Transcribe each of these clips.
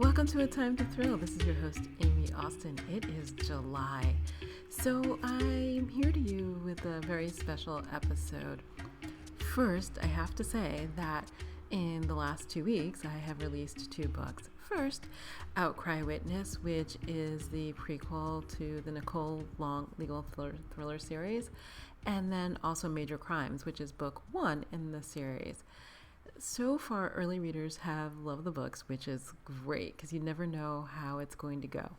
Welcome to A Time to Thrill. This is your host, Aime Austin. It is July. So I'm here to you with a very special episode. First, I have to say that in the last 2 weeks, I have released 2 books. First, Outcry Witness, which is the prequel to the Nicole Long legal thriller series, and then also Major Crimes, which is book 1 in the series. So far, early readers have loved the books, which is great because you never know how it's going to go.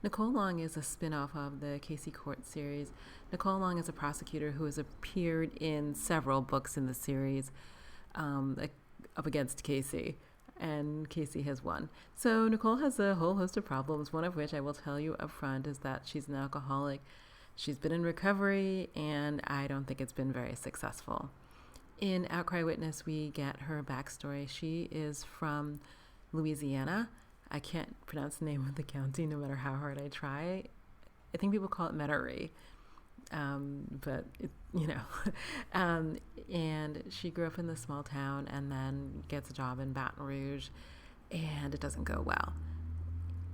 Nicole Long is a spin-off of the Casey Court series. Nicole Long is a prosecutor who has appeared in several books in the series up against Casey, and Casey has won. So Nicole has a whole host of problems, one of which I will tell you up front is that she's an alcoholic. She's been in recovery, and I don't think it's been very successful. In Outcry Witness, we get her backstory. She is from Louisiana. I can't pronounce the name of the county no matter how hard I try. I think people call it Metairie, but and she grew up in this small town and then gets a job in Baton Rouge, and it doesn't go well.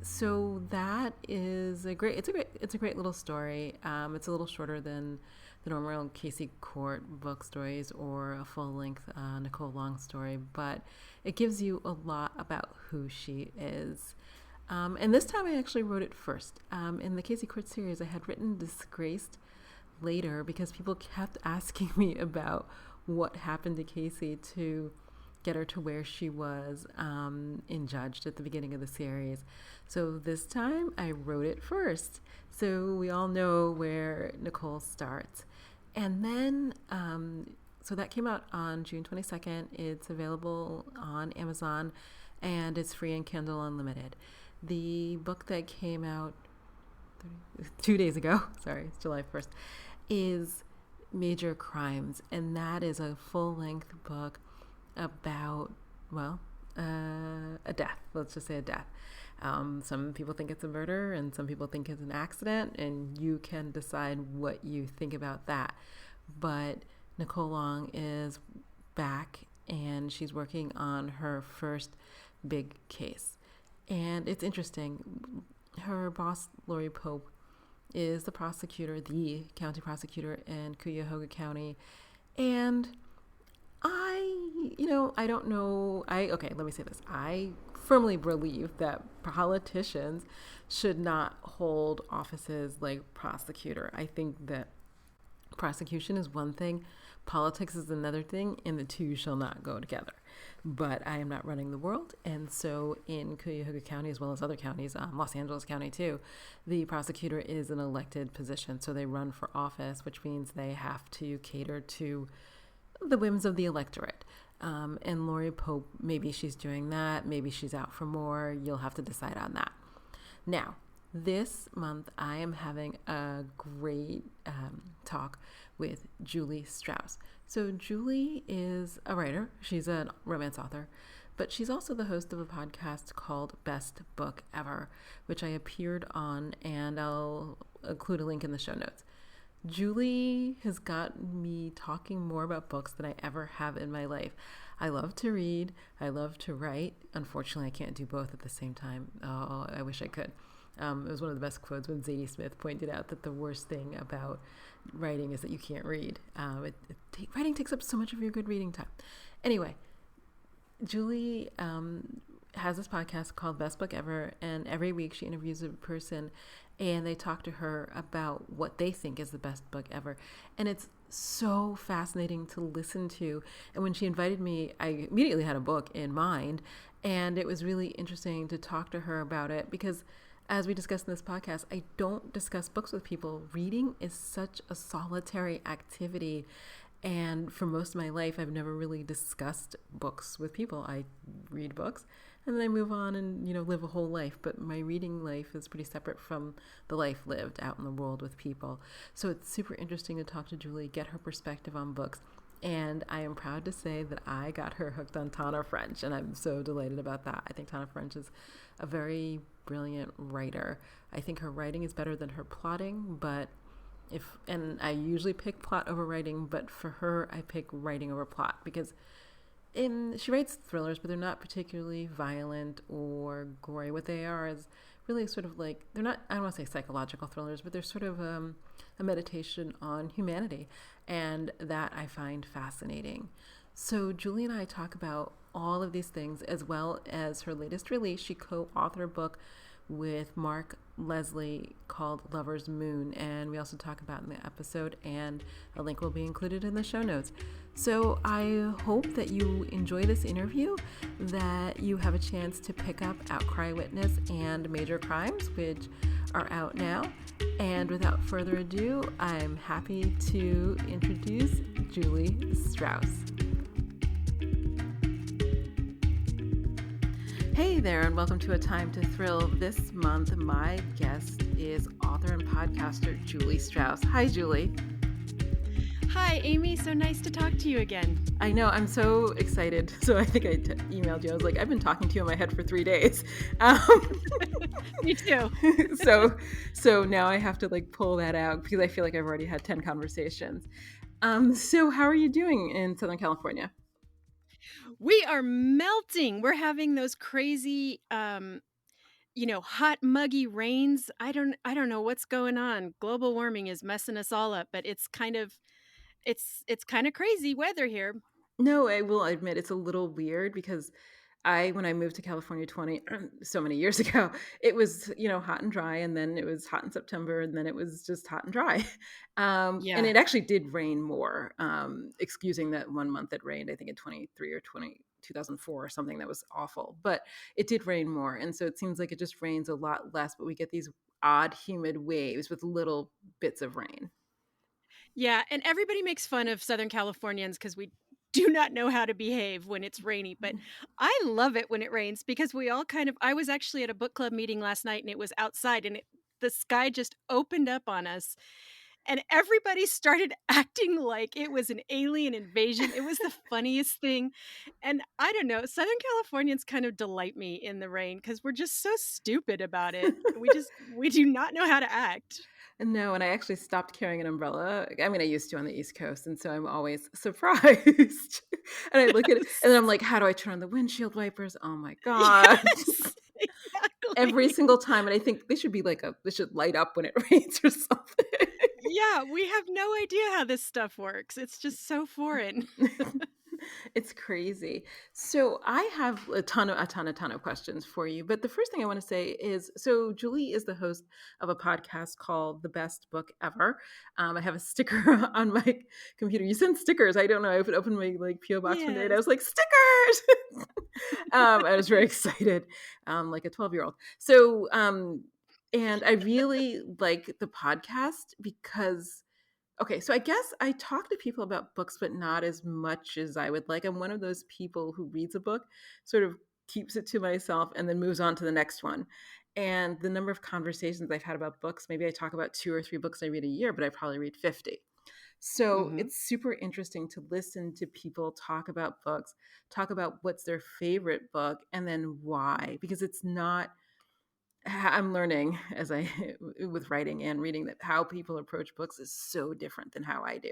So that is a great little story. It's a little shorter than the normal Casey Court book stories or a full-length Nicole Long story, but it gives you a lot about who she is. And this time I actually wrote it first. In the Casey Court series, I had written Disgraced later because people kept asking me about what happened to Casey to get her to where she was in Judged at the beginning of the series. So this time I wrote it first. So we all know where Nicole starts. And then, so that came out on June 22nd. It's available on Amazon and it's free in Kindle Unlimited. The book that came out 2 days ago, sorry, it's July 1st, is Major Crimes. And that is a full-length book about, a death. Let's just say a death. Some people think it's a murder and some people think it's an accident, and you can decide what you think about that. But Nicole Long is back and she's working on her first big case. And it's interesting. Her boss, Lori Pope, is the county prosecutor in Cuyahoga County. And let me say this. I firmly believe that politicians should not hold offices like prosecutor. I think that prosecution is one thing, politics is another thing, and the two shall not go together. But I am not running the world, and so in Cuyahoga County, as well as other counties, Los Angeles County too, the prosecutor is an elected position, so they run for office, which means they have to cater to the whims of the electorate. And Lori Pope, maybe she's doing that, maybe she's out for more. You'll have to decide on that. Now, this month I am having a great talk with Julie Strauss. So Julie is a writer. She's a romance author, but she's also the host of a podcast called Best Book Ever, which I appeared on, and I'll include a link in the show notes. Julie has got me talking more about books than I ever have in my life. I love to read. I love to write. Unfortunately, I can't do both at the same time. Oh, I wish I could. It was one of the best quotes when Zadie Smith pointed out that the worst thing about writing is that you can't read. Writing takes up so much of your good reading time. Anyway, Julie has this podcast called Best Book Ever, and every week she interviews a person and they talk to her about what they think is the best book ever. And it's so fascinating to listen to. And when she invited me, I immediately had a book in mind, and it was really interesting to talk to her about it because, as we discussed in this podcast, I don't discuss books with people. Reading is such a solitary activity. And for most of my life, I've never really discussed books with people. I read books and then I move on and, live a whole life. But my reading life is pretty separate from the life lived out in the world with people. So it's super interesting to talk to Julie, get her perspective on books. And I am proud to say that I got her hooked on Tana French, and I'm so delighted about that. I think Tana French is a very brilliant writer. I think her writing is better than her plotting, and I usually pick plot over writing, but for her, I pick writing over plot because She writes thrillers, but they're not particularly violent or gory. What they are is really sort of like, they're not, I don't want to say psychological thrillers, but they're sort of a meditation on humanity. And that I find fascinating. So Julie and I talk about all of these things, as well as her latest release. She co-authored a book with Mark Leslie called Lover's Moon, and we also talk about in the episode, and a link will be included in the show notes. So I hope that you enjoy this interview, that you have a chance to pick up Outcry Witness and Major Crimes, which are out now. And without further ado, I'm happy to introduce Julie Strauss. Hey there, and welcome to A Time to Thrill. This month, my guest is author and podcaster Julie Strauss. Hi, Julie. Hi, Amy. So nice to talk to you again. I know, I'm so excited. So I think I emailed you. I was like, I've been talking to you in my head for 3 days. Me too. So now I have to like pull that out because I feel like I've already had 10 conversations. So how are you doing in Southern California? We are melting. We're having those crazy, hot, muggy rains. I don't know what's going on. Global warming is messing us all up, but it's kind of crazy weather here. No, I will admit it's a little weird because when I moved to California 20 so many years ago, it was, hot and dry, and then it was hot in September, and then it was just hot and dry. And Yeah. it actually did rain more, excusing that one month it rained, I think in 23 or 2004 or something that was awful, but it did rain more. And so it seems like it just rains a lot less, but we get these odd humid waves with little bits of rain. Yeah, and everybody makes fun of Southern Californians because we do not know how to behave when it's rainy, but I love it when it rains because we all kind of I was actually at a book club meeting last night and it was outside and the sky just opened up on us and everybody started acting like it was an alien invasion. It was the funniest thing. And I don't know, Southern Californians kind of delight me in the rain because we're just so stupid about it. We do not know how to act. No, and I actually stopped carrying an umbrella. I mean, I used to on the East Coast, and so I'm always surprised. And I look at it, and then I'm like, how do I turn on the windshield wipers? Oh my God. Yes, Every exactly. single time. And I think they should be they should light up when it rains or something. Yeah, we have no idea how this stuff works. It's just so foreign. It's crazy. So I have a ton of questions for you. But the first thing I want to say is, so Julie is the host of a podcast called The Best Book Ever. I have a sticker on my computer. You send stickers. I don't know. I opened my like PO box one day and I Yes. was like, stickers. I was very excited, like a 12-year-old. So, and I really like the podcast because okay, so I guess I talk to people about books, but not as much as I would like. I'm one of those people who reads a book, sort of keeps it to myself, and then moves on to the next one. And the number of conversations I've had about books, maybe I talk about 2 or 3 books I read a year, but I probably read 50. So Mhm. it's super interesting to listen to people talk about books, talk about what's their favorite book, and then why, because it's not I'm learning as I with writing and reading that how people approach books is so different than how I do.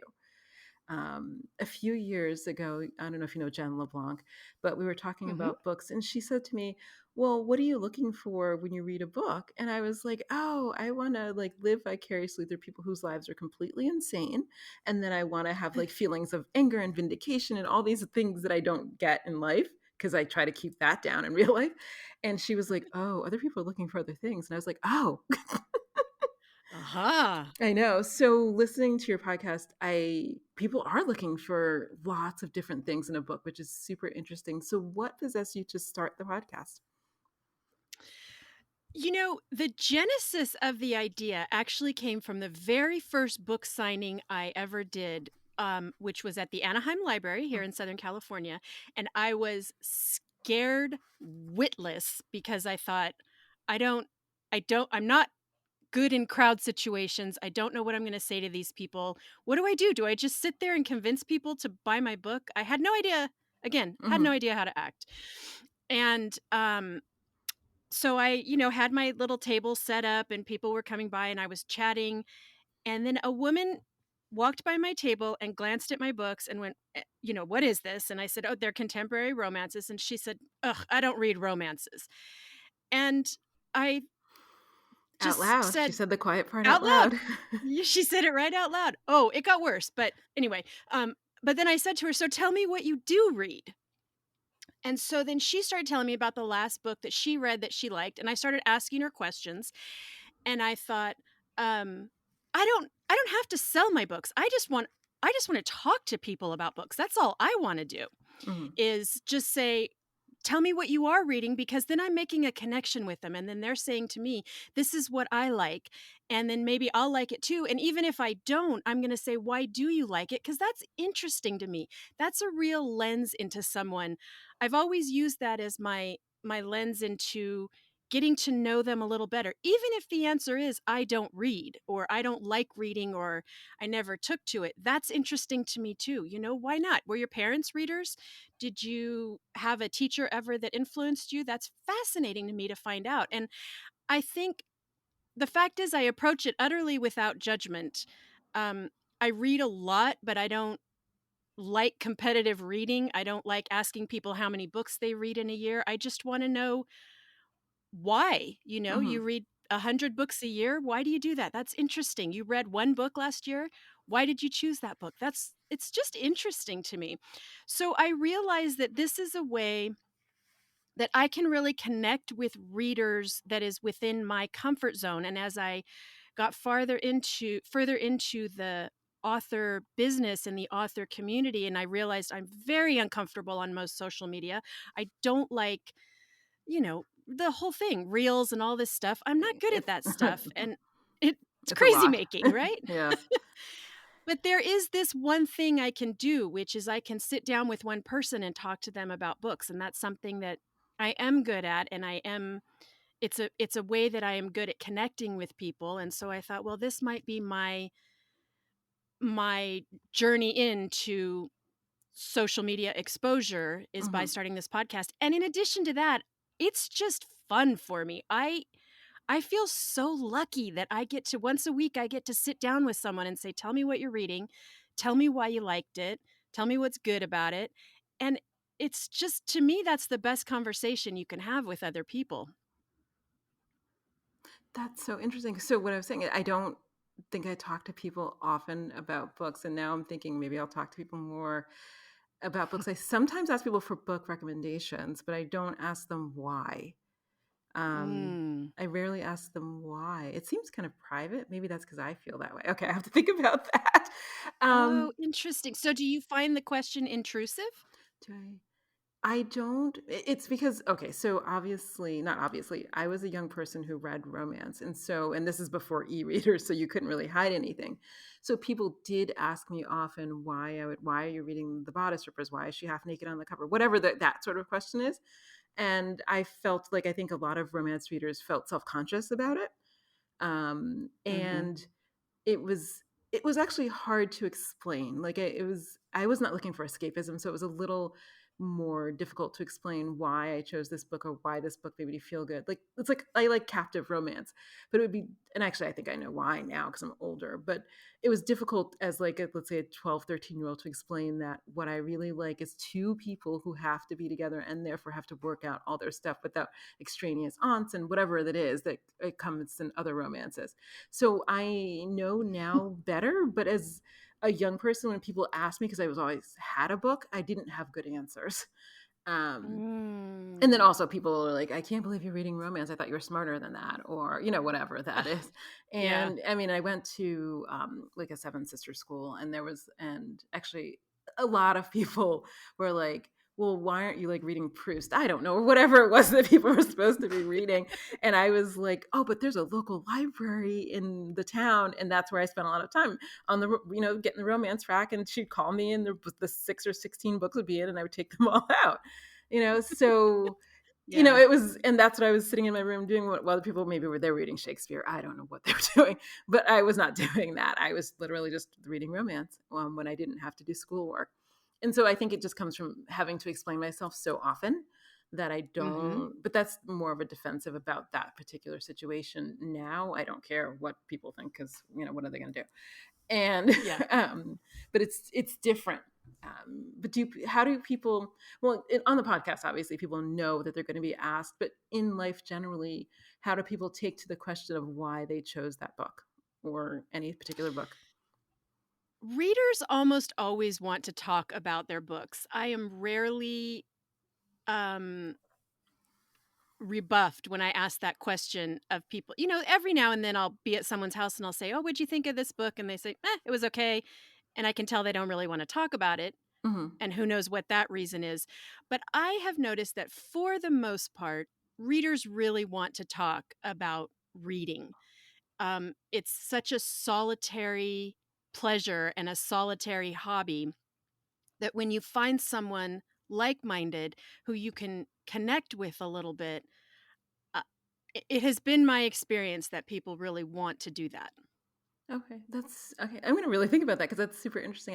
A few years ago, I don't know if you know Jen LeBlanc, but we were talking Mhm. about books, and she said to me, "Well, what are you looking for when you read a book?" And I was like, "Oh, I want to like live vicariously through people whose lives are completely insane, and then I want to have like feelings of anger and vindication and all these things that I don't get in life." Because I try to keep that down in real life. And she was like, "Oh, other people are looking for other things." And I was like, "Oh, Aha. I know." So listening to your podcast, I people are looking for lots of different things in a book, which is super interesting. So what possessed you to start the podcast? The genesis of the idea actually came from the very first book signing I ever did, which was at the Anaheim Library here in Southern California. And I was scared witless because I thought, I don't, I'm not good in crowd situations. I don't know what I'm going to say to these people. What do I do? Do I just sit there and convince people to buy my book? I had no idea, again, had no Hmm. idea how to act. And, so I, had my little table set up and people were coming by and I was chatting. And then a woman walked by my table and glanced at my books and went, what is this? And I said, oh, they're contemporary romances. And she said, ugh, I don't read romances. And I Out just loud. She said said the quiet part out out loud, loud. she said it right out loud. Oh, it got worse. But anyway, but then I said to her, so tell me what you do read. And so then she started telling me about the last book that she read that she liked. And I started asking her questions. And I thought, I don't have to sell my books. I just want to talk to people about books. That's all I want to do, Mhm. is just say, tell me what you are reading, because then I'm making a connection with them. And then they're saying to me, this is what I like. And then maybe I'll like it too. And even if I don't, I'm going to say, why do you like it? Because that's interesting to me. That's a real lens into someone. I've always used that as my lens into getting to know them a little better, even if the answer is I don't read, or I don't like reading, or I never took to it. That's interesting to me too. Why not? Were your parents readers? Did you have a teacher ever that influenced you? That's fascinating to me to find out. And I think the fact is, I approach it utterly without judgment. Um, I read a lot, but I don't like competitive reading. I don't like asking people how many books they read in a year. I just want to know why. You Mhm. read 100 books a year. Why do you do that? That's interesting. You read one book last year. Why did you choose that book? It's just interesting to me. So I realize that this is a way that I can really connect with readers that is within my comfort zone. And as I got further into the author business and the author community, and I realized I'm very uncomfortable on most social media. I don't like, the whole thing, reels and all this stuff. I'm not good at It's that stuff. And it's it's a crazy lot. making, right? Yes. But there is this one thing I can do, which is I can sit down with one person and talk to them about books. And that's something that I am good at. And it's a way that I am good at connecting with people. And so I thought, well, this might be my journey into social media exposure, is by Mhm. starting this podcast. And in addition to that, it's just fun for me. I feel so lucky that I get to, once a week, I get to sit down with someone and say, tell me what you're reading. Tell me why you liked it. Tell me what's good about it. And it's just, to me, that's the best conversation you can have with other people. That's so interesting. So what I was saying, I don't think I talk to people often about books, and now I'm thinking maybe I'll talk to people more about books. I sometimes ask people for book recommendations, but I don't ask them why. Mm. I rarely ask them why. It seems kind of private. Maybe that's because I feel that way. Okay, I have to think about that. Oh, Um, interesting. So do you find the question intrusive? do I don't. It's because, okay, so obviously, not obviously, I was a young person who read romance. And this is before e-readers, so you couldn't really hide anything. So people did ask me often why are you reading the bodice rippers? Why is she half naked on the cover? Whatever that sort of question is. And I felt like, I think a lot of romance readers felt self-conscious about it. Mhm. And it was it was actually hard to explain. Like, I was not looking for escapism, so it was a little more difficult to explain why I chose this book or why this book made me feel good. Like, it's like I like captive romance, but it would be, and actually I think I know why now because I'm older, but it was difficult as like let's say a 12, 13-year-old to explain that what I really like is two people who have to be together and therefore have to work out all their stuff without extraneous aunts and whatever that is that it comes in other romances. So I know now better, but as a young person, when people ask me, because I was always had a book, I didn't have good answers. Um, and then Mm. also people are like, I can't believe you're reading romance. I thought you were smarter than that, or, whatever that Ugh, is. yeah. And I mean, I went to like a seven sister school, and actually a lot of people were like, well, why aren't you like reading Proust? I don't know, or whatever it was that people were supposed to be reading. And I was like, oh, but there's a local library in the town. And that's where I spent a lot of time on getting the romance rack. And she'd call me, and the 6 or 16 books would be in, and I would take them all out. So Yeah. it was, and that's what I was sitting in my room doing, while other people maybe were there reading Shakespeare. I don't know what they were doing, but I was not doing that. I was literally just reading romance when I didn't have to do schoolwork. And so I think it just comes from having to explain myself so often that I Mhm. don't, but that's more of a defensive about that particular situation. Now I don't care what people think, because, what are they going to do? And Yeah. but it's different. But how do people, well, on the podcast, obviously people know that they're going to be asked, but in life generally, how do people take to the question of why they chose that book or any particular book? Readers almost always want to talk about their books. I am rarely um rebuffed when I ask that question of people. Every now and then I'll be at someone's house and I'll say, "Oh, what'd you think of this book?" And they say, it was okay. And I can tell they don't really want to talk about it. Hmm. And who knows what that reason is. But I have noticed that for the most part, readers really want to talk about reading. It's such a solitary pleasure and a solitary hobby that when you find someone like minded who you can connect with a little bit, uh, it has been my experience that people really want to do that. Okay, that's okay. I'm gonna really think about that, because that's super interesting.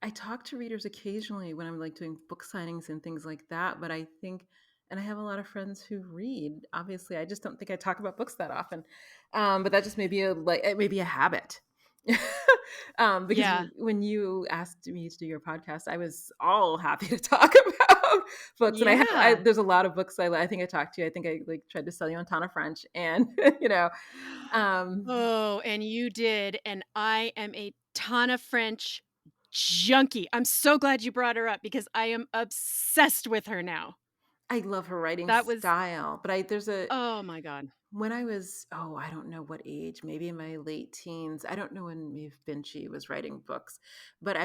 I talk to readers occasionally when I'm like doing book signings and things like that, but I think, and I have a lot of friends who read. Obviously, I just don't think I talk about books that often. But that just may be it may be a habit. Because Yeah. when you asked me to do your podcast, I was all happy to talk about books, and Yeah. there's a lot of books I think I talked to you. I think I like tried to sell you on Ton of French, and um, Oh, and you did, and I am a ton of French junkie. I'm so glad you brought her up because I am obsessed with her now. I love her writing That was style, but there's a oh my god. when I was, oh, I don't know what age, maybe in my late teens. I don't know when Maeve Binchy was writing books, but I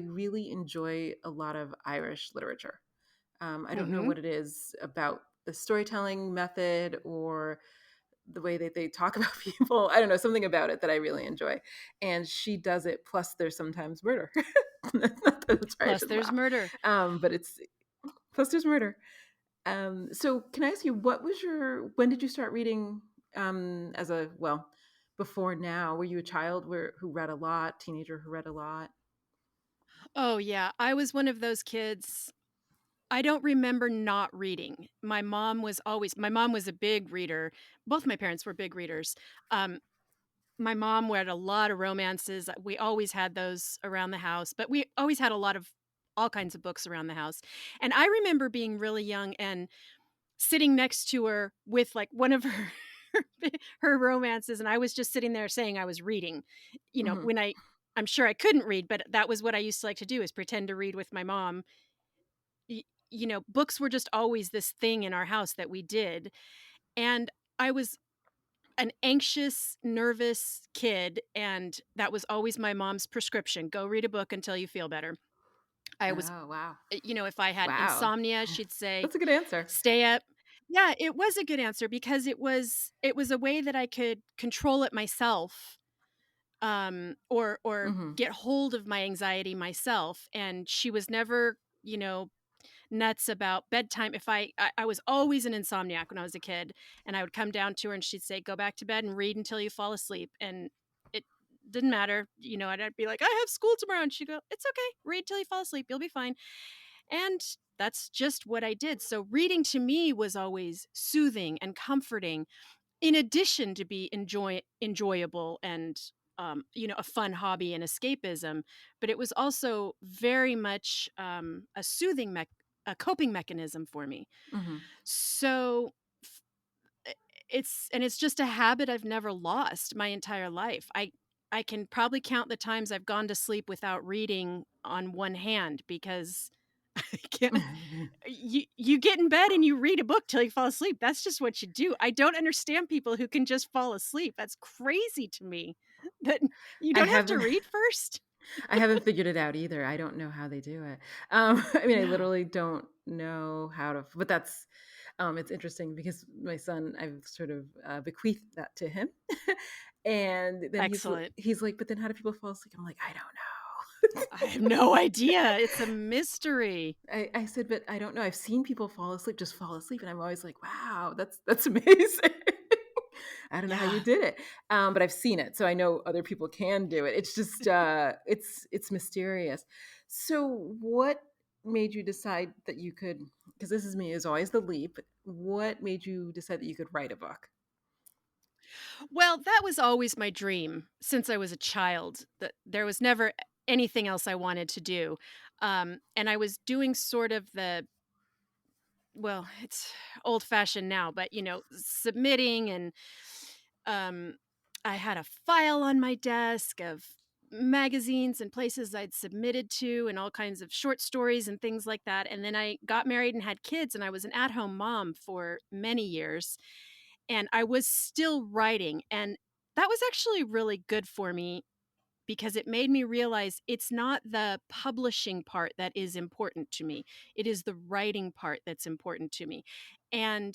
really enjoy a lot of Irish literature. I don't know Mhm. what it is about the storytelling method or the way that they talk about people. I don't know, something about it that I really enjoy. And she does it. Plus, there's sometimes murder. Not that it's Irish Plus as there's well. murder. But it's plus there's murder. So can I ask you, when did you start reading, as a, well, before now? Were you a child who read a lot, teenager who read a lot? Oh, yeah. I was one of those kids. I don't remember not reading. My mom was a big reader. Both my parents were big readers. Um, my mom read a lot of romances. We always had those around the house, but we always had a lot of all kinds of books around the house. And I remember being really young and sitting next to her with like one of her her romances, and I was just sitting there saying I was reading. Hmm. When I'm sure I couldn't read, but that was what I used to like to do, is pretend to read with my mom. Books were just always this thing in our house that we did. And I was an anxious, nervous kid, and that was always my mom's prescription. Go read a book until you feel better. I was Oh, wow. if I had Wow. insomnia, she'd say, That's a good answer. "Stay up." Yeah, it was a good answer because it was a way that I could control it myself, or Hmm. get hold of my anxiety myself, and she was never, nuts about bedtime. If I was always an insomniac when I was a kid, and I would come down to her and she'd say, "Go back to bed and read until you fall asleep." And it didn't matter. I'd be like, "I have school tomorrow." And she'd go, "It's okay. Read till you fall asleep. You'll be fine." And that's just what I did. So reading to me was always soothing and comforting, in addition to be enjoyable and a fun hobby and escapism. But it was also very much a coping mechanism for me. Hmm. So f- it's just a habit I've never lost my entire life. I can probably count the times I've gone to sleep without reading on one hand because I can't. You get in bed and you read a book till you fall asleep. That's just what you do. I don't understand people who can just fall asleep. That's crazy to me. That you I don't have to haven't read first. I haven't figured it out either. I don't know how they do it. I mean, I No. literally don't know how to, but it's interesting because my son, I've sort of bequeathed that to him. And then Excellent. he's like, but then how do people fall asleep? I'm like, I don't know. I have no idea. It's a mystery. I said, but I don't know. I've seen people fall asleep, just fall asleep. And I'm always like, wow, that's amazing. I don't know how you Yeah. did it. But I've seen it. So I know other people can do it. It's just, it's mysterious. So made you decide that you could, because this is me, is always the leap. What made you decide that you could write a book? Well, that was always my dream since I was a child. That there was never anything else I wanted to do. And I was doing sort of the, well, it's old fashioned now, but submitting and um I had a file on my desk of magazines and places I'd submitted to and all kinds of short stories and things like that. And then I got married and had kids, and I was an at-home mom for many years, and I was still writing, and that was actually really good for me because it made me realize it's not the publishing part that is important to me. It is the writing part that's important to me. And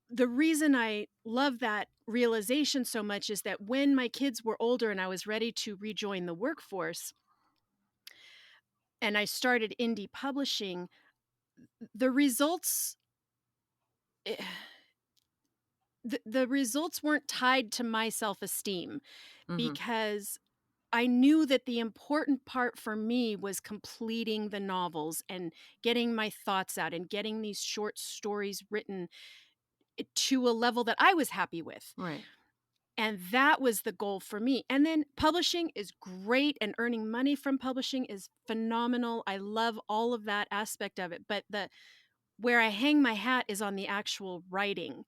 the reason I love that realization so much is that when my kids were older and I was ready to rejoin the workforce and I started indie publishing, the results eh, the results weren't tied to my self-esteem Hmm. because I knew that the important part for me was completing the novels and getting my thoughts out and getting these short stories written to a level that I was happy with. Right. And that was the goal for me. And then publishing is great, and earning money from publishing is phenomenal. I love all of that aspect of it. But the where I hang my hat is on the actual writing.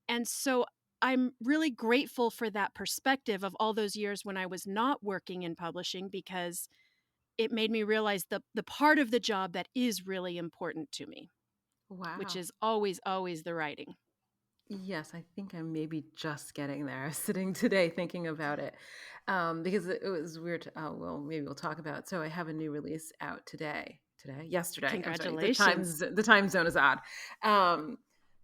And so I'm really grateful for that perspective of all those years when I was not working in publishing, because it made me realize the part of the job that is really important to me, which Wow. is always, always the writing. Yes, I think I'm maybe just getting there. I was sitting today thinking about it, because it was weird. Oh, well, maybe we'll talk about it. So I have a new release out today. Today, yesterday. I'm sorry. Congratulations. The time zone is odd. Um,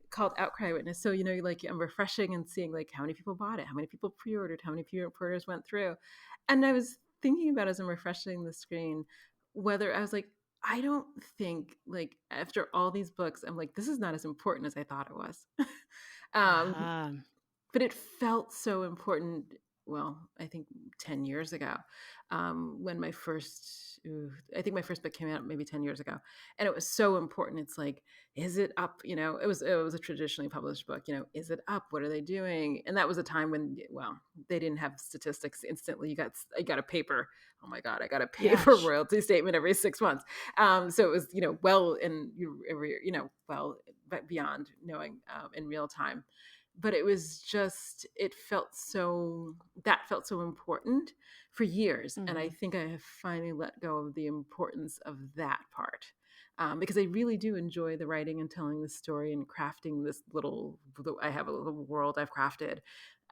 Called Outcry Witness. So like I'm refreshing and seeing like how many people bought it, how many people pre-ordered, how many pre-orders went through, and I was thinking about as I'm refreshing the screen whether I was like, I don't think like after all these books, I'm like, this is not as important as I thought it was. um, Ah, but it felt so important. Well, I think 10 years ago, when I think my first book came out maybe 10 years ago, and it was so important. It's like, is it up? It was a traditionally published book. Is it up? What are they doing? And that was a time when, well, they didn't have statistics instantly. I got a paper. Oh my God, I got a yeah. paper royalty statement every 6 months. So it was, well, well, but beyond knowing in real time. But it was just, that felt so important for years. And I Mhm. think I have finally let go of the importance of that part. Because I really do enjoy the writing and telling the story and crafting I have a little world I've crafted.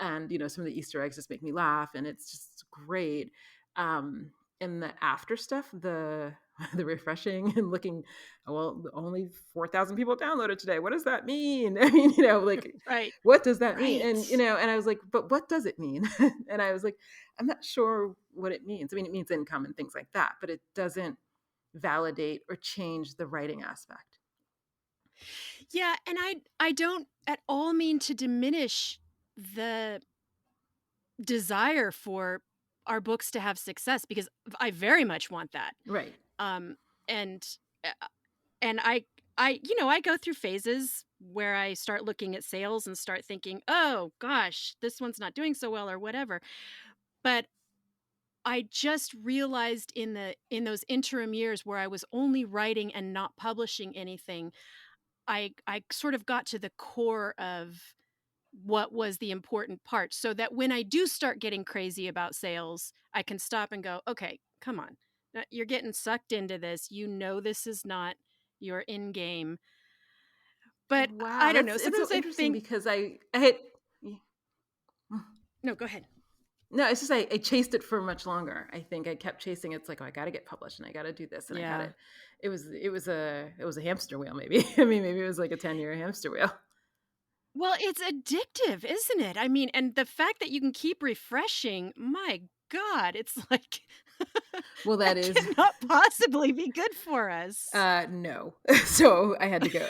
And, some of the Easter eggs just make me laugh, and it's just great. Um, and the after stuff, the the refreshing and looking, well, only 4,000 people downloaded today. What does that mean? I mean, like, Right. what does that mean? And, Right. and I was like, but what does it mean? And I was like, I'm not sure what it means. I mean, it means income and things like that, but it doesn't validate or change the writing aspect. Yeah, and I don't at all mean to diminish the desire for our books to have success, because I very much want that. Right. Um and uh, and I go through phases where I start looking at sales and start thinking, "Oh gosh, this one's not doing so well," or whatever. But I just realized in those interim years where I was only writing and not publishing anything, I sort of got to the core of what was the important part, so that when I do start getting crazy about sales, I can stop and go, "Okay, come on. You're getting sucked into this. You know this is not your end game." But Wow. I don't know. It's so Sometimes I interesting think, because I had, no, go ahead. no, it's just I chased it for much longer. I think I kept chasing. It's like, oh, I got to get published and I got to do this and I got Yeah. to. It was a hamster wheel, maybe. I mean, maybe it was like a 10-year hamster wheel. Well, it's addictive, isn't it? I mean, and the fact that you can keep refreshing, my God, it's like Well, that that is cannot possibly be good for us. no. So I had to go.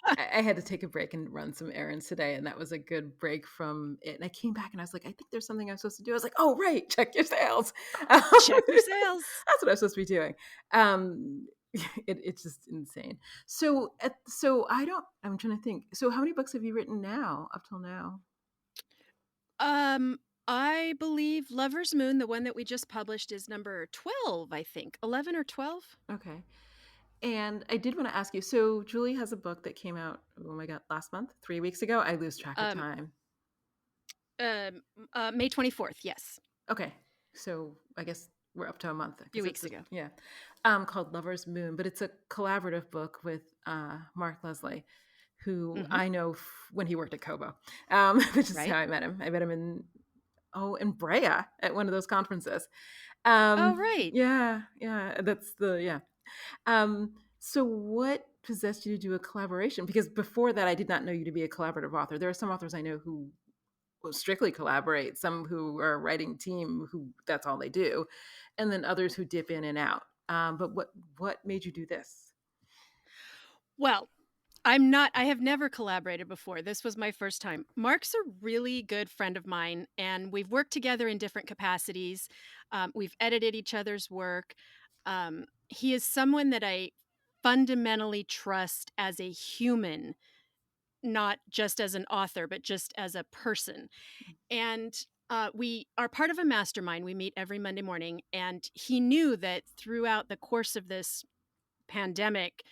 I had to take a break and run some errands today, and that was a good break from it. And I came back and I was like, I think there's something I'm supposed to do. I was like, oh right, check your sales. Check your That's sales. what I'm supposed to be doing. it's just insane. So I'm trying to think. So how many books have you written now up till now? Um, I believe Lover's Moon, the one that we just published, is number 12, I think. 11 or 12? Okay. And I did want to ask you, so Julie has a book that came out, oh my God, last month, 3 weeks ago. I lose track of Um, time. um, May 24th, yes, Okay. So I guess we're up to a month a few because weeks ago. yeah, called Lover's Moon, but it's a collaborative book with Mark Leslie, who Mhm. I know when he worked at Kobo, which is how Right? I met him. I met him in Brea at one of those conferences. Oh, right. Yeah, that's the yeah. So what possessed you to do a collaboration? Because before that, I did not know you to be a collaborative author. There are some authors I know who will strictly collaborate, some who are a writing team who that's all they do, and then others who dip in and out. But what made you do this? Well, I have never collaborated before. This was my first time. Mark's a really good friend of mine, and we've worked together in different capacities. We've edited each other's work. He is someone that I fundamentally trust as a human, not just as an author, but just as a person. And we are part of a mastermind. We meet every Monday morning. And he knew that throughout the course of this pandemic,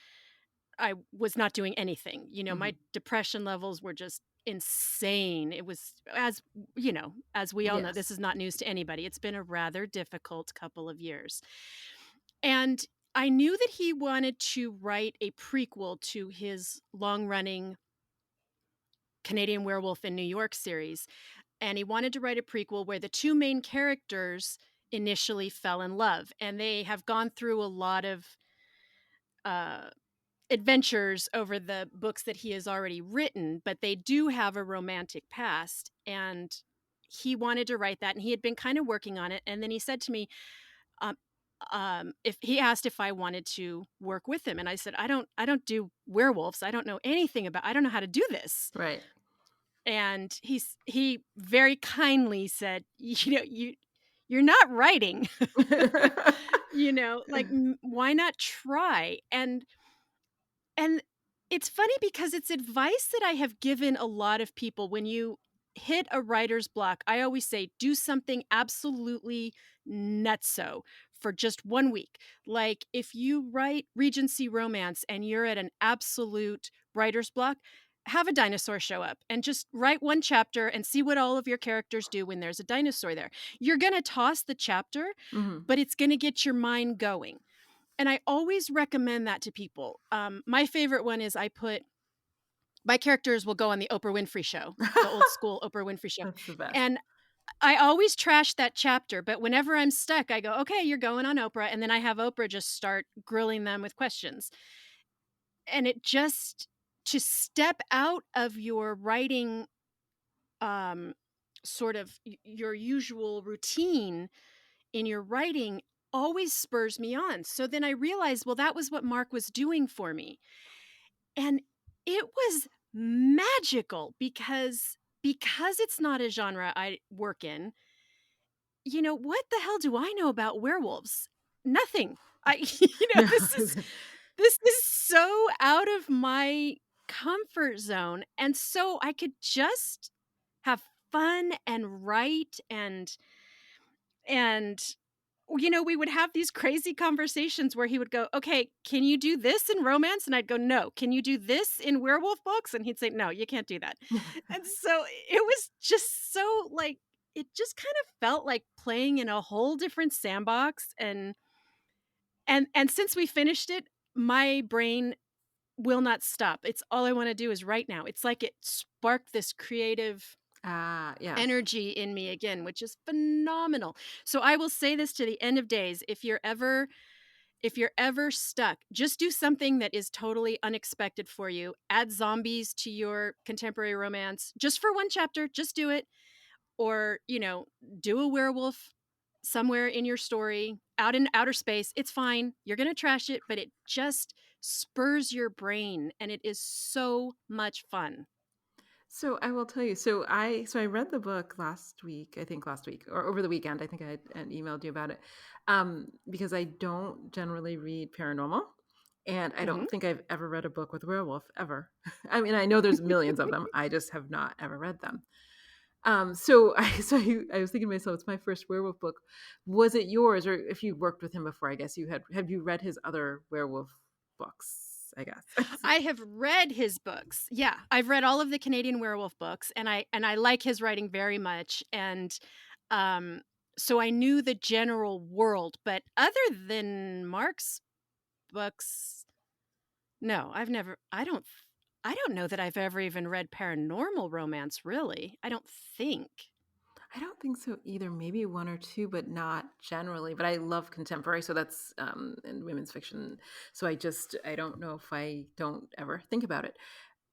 I was not doing anything. Hmm. My depression levels were just insane. It was, as we all know, this Yes. is not news to anybody. It's been a rather difficult couple of years. And I knew that he wanted to write a prequel to his long running Canadian Werewolf in New York series. And he wanted to write a prequel where the two main characters initially fell in love. And they have gone through a lot of uh, adventures over the books that he has already written, but they do have a romantic past. And he wanted to write that, and he had been kind of working on it. And then he said to me, um, if he asked if I wanted to work with him, and I said, I don't do werewolves. I don't know anything about. I don't know how to do this. Right. And he very kindly said, you're not writing, like why not try? And it's funny because it's advice that I have given a lot of people. When you hit a writer's block, I always say, do something absolutely nutso for just 1 week. Like if you write Regency romance and you're at an absolute writer's block, have a dinosaur show up and just write one chapter and see what all of your characters do when there's a dinosaur there. You're going to toss the chapter, Hmm. but it's going to get your mind going. And I always recommend that to people. My favorite one is my characters will go on the Oprah Winfrey show, the old school Oprah Winfrey show. That's the best. And I always trash that chapter, but whenever I'm stuck, I go, okay, you're going on Oprah. And then I have Oprah just start grilling them with questions. And it just, to step out of your writing, um, sort of your usual routine in your writing always spurs me on. So then I realized, well, that was what Mark was doing for me. And it was magical because it's not a genre I work in. What the hell do I know about werewolves? Nothing. I No. this is so out of my comfort zone, and so I could just have fun and write and we would have these crazy conversations where he would go, okay, can you do this in romance? And I'd go, no. Can you do this in werewolf books? And he'd say, no, you can't do that. And so it was just so like, it just kind of felt like playing in a whole different sandbox. And since we finished it, my brain will not stop. It's all I want to do is write now. It's like it sparked this creative Yeah. energy in me again, which is phenomenal. So I will say this to the end of days, if you're ever stuck, just do something that is totally unexpected for you. Add zombies to your contemporary romance just for one chapter, just do it. Or, do a werewolf somewhere in your story, out in outer space. It's fine. You're going to trash it, but it just spurs your brain and it is so much fun. So I will tell you. So I read the book last week. I think last week or over the weekend. I think I had emailed you about it because I don't generally read paranormal. And I Mhm. don't think I've ever read a book with a werewolf ever. I mean, I know there's millions of them. I just have not ever read them. So I was thinking to myself, it's my first werewolf book. Was it yours, or if you worked with him before? I guess you had. Have you read his other werewolf books? I guess. I have read his books. Yeah, I've read all of the Canadian werewolf books, and I like his writing very much, and, um, so I knew the general world, but other than Mark's books, no, I don't know that I've ever even read paranormal romance, really. I don't think. I don't think so either. Maybe one or two, but not generally. But I love contemporary, so that's in women's fiction. So I don't know if I don't ever think about it.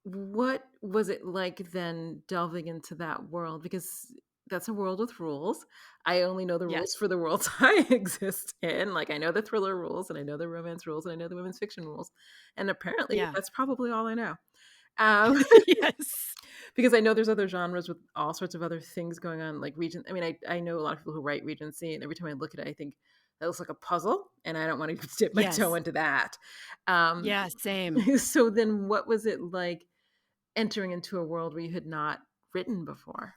What was it like then delving into that world? Because that's a world with rules. I only know the rules Yes. for the worlds I exist in. Like I know the thriller rules and I know the romance rules and I know the women's fiction rules. And apparently Yeah. that's probably all I know. Um, Yes. because I know there's other genres with all sorts of other things going on, like Regent. I mean, I know a lot of people who write Regency, and every time I look at it, I think that looks like a puzzle, and I don't want to dip my toe Yes. into that. Um, Yeah, same. so then, what was it like entering into a world where you had not written before?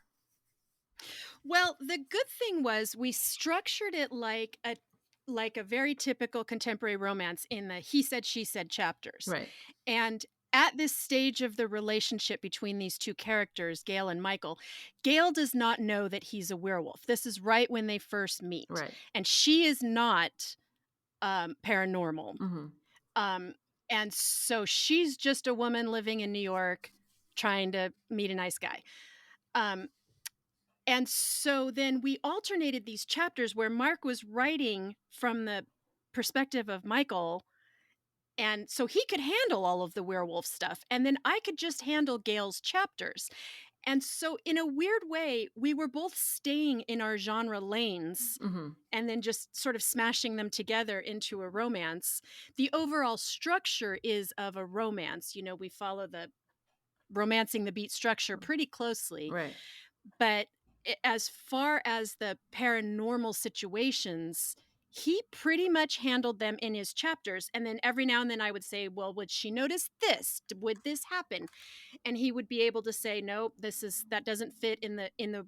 Well, the good thing was we structured it like a very typical contemporary romance in the he said she said chapters. Right, And at this stage of the relationship between these two characters, Gail and Michael, Gail does not know that he's a werewolf. This is right when they first meet. right. And she is not paranormal. Hmm. Um, and so she's just a woman living in New York trying to meet a nice guy. Um, and so then we alternated these chapters where Mark was writing from the perspective of Michael. And so he could handle all of the werewolf stuff. And then I could just handle Gail's chapters. And so, in a weird way, we were both staying in our genre lanes Hmm. and then just sort of smashing them together into a romance. The overall structure is of a romance. You know, we follow the romancing the beat structure pretty closely. Right. But as far as the paranormal situations, he pretty much handled them in his chapters. And then every now and then I would say, well, would she notice this? Would this happen? And he would be able to say, nope, that doesn't fit in the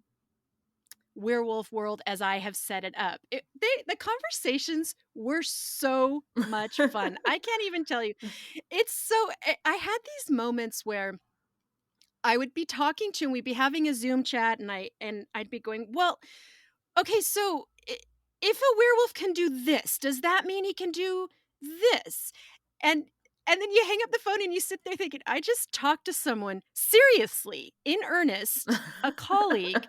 werewolf world as I have set it up. The conversations were so much fun. I can't even tell you. It's so I had these moments where I would be talking to him, we'd be having a Zoom chat and I'd be going, "Well, okay, so if a werewolf can do this, does that mean he can do this?" And and then you hang up the phone and you sit there thinking, "I just talked to someone seriously, in earnest, a colleague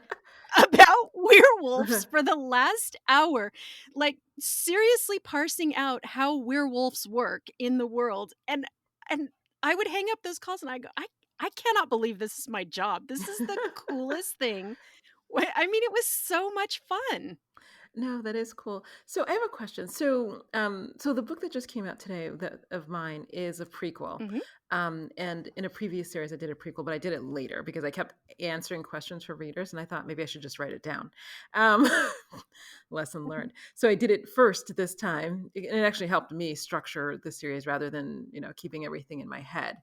about werewolves for the last hour, like seriously parsing out how werewolves work in the world." And I would hang up those calls and I go, I cannot believe this is my job. This is the coolest thing. I mean, it was so much fun. No, that is cool. So I have a question. So the book that just came out today of mine is a prequel. Mhm. And in a previous series, I did a prequel, but I did it later because I kept answering questions for readers, and I thought maybe I should just write it down. Um, Lesson learned. So I did it first this time, and it actually helped me structure the series rather than keeping everything in my head.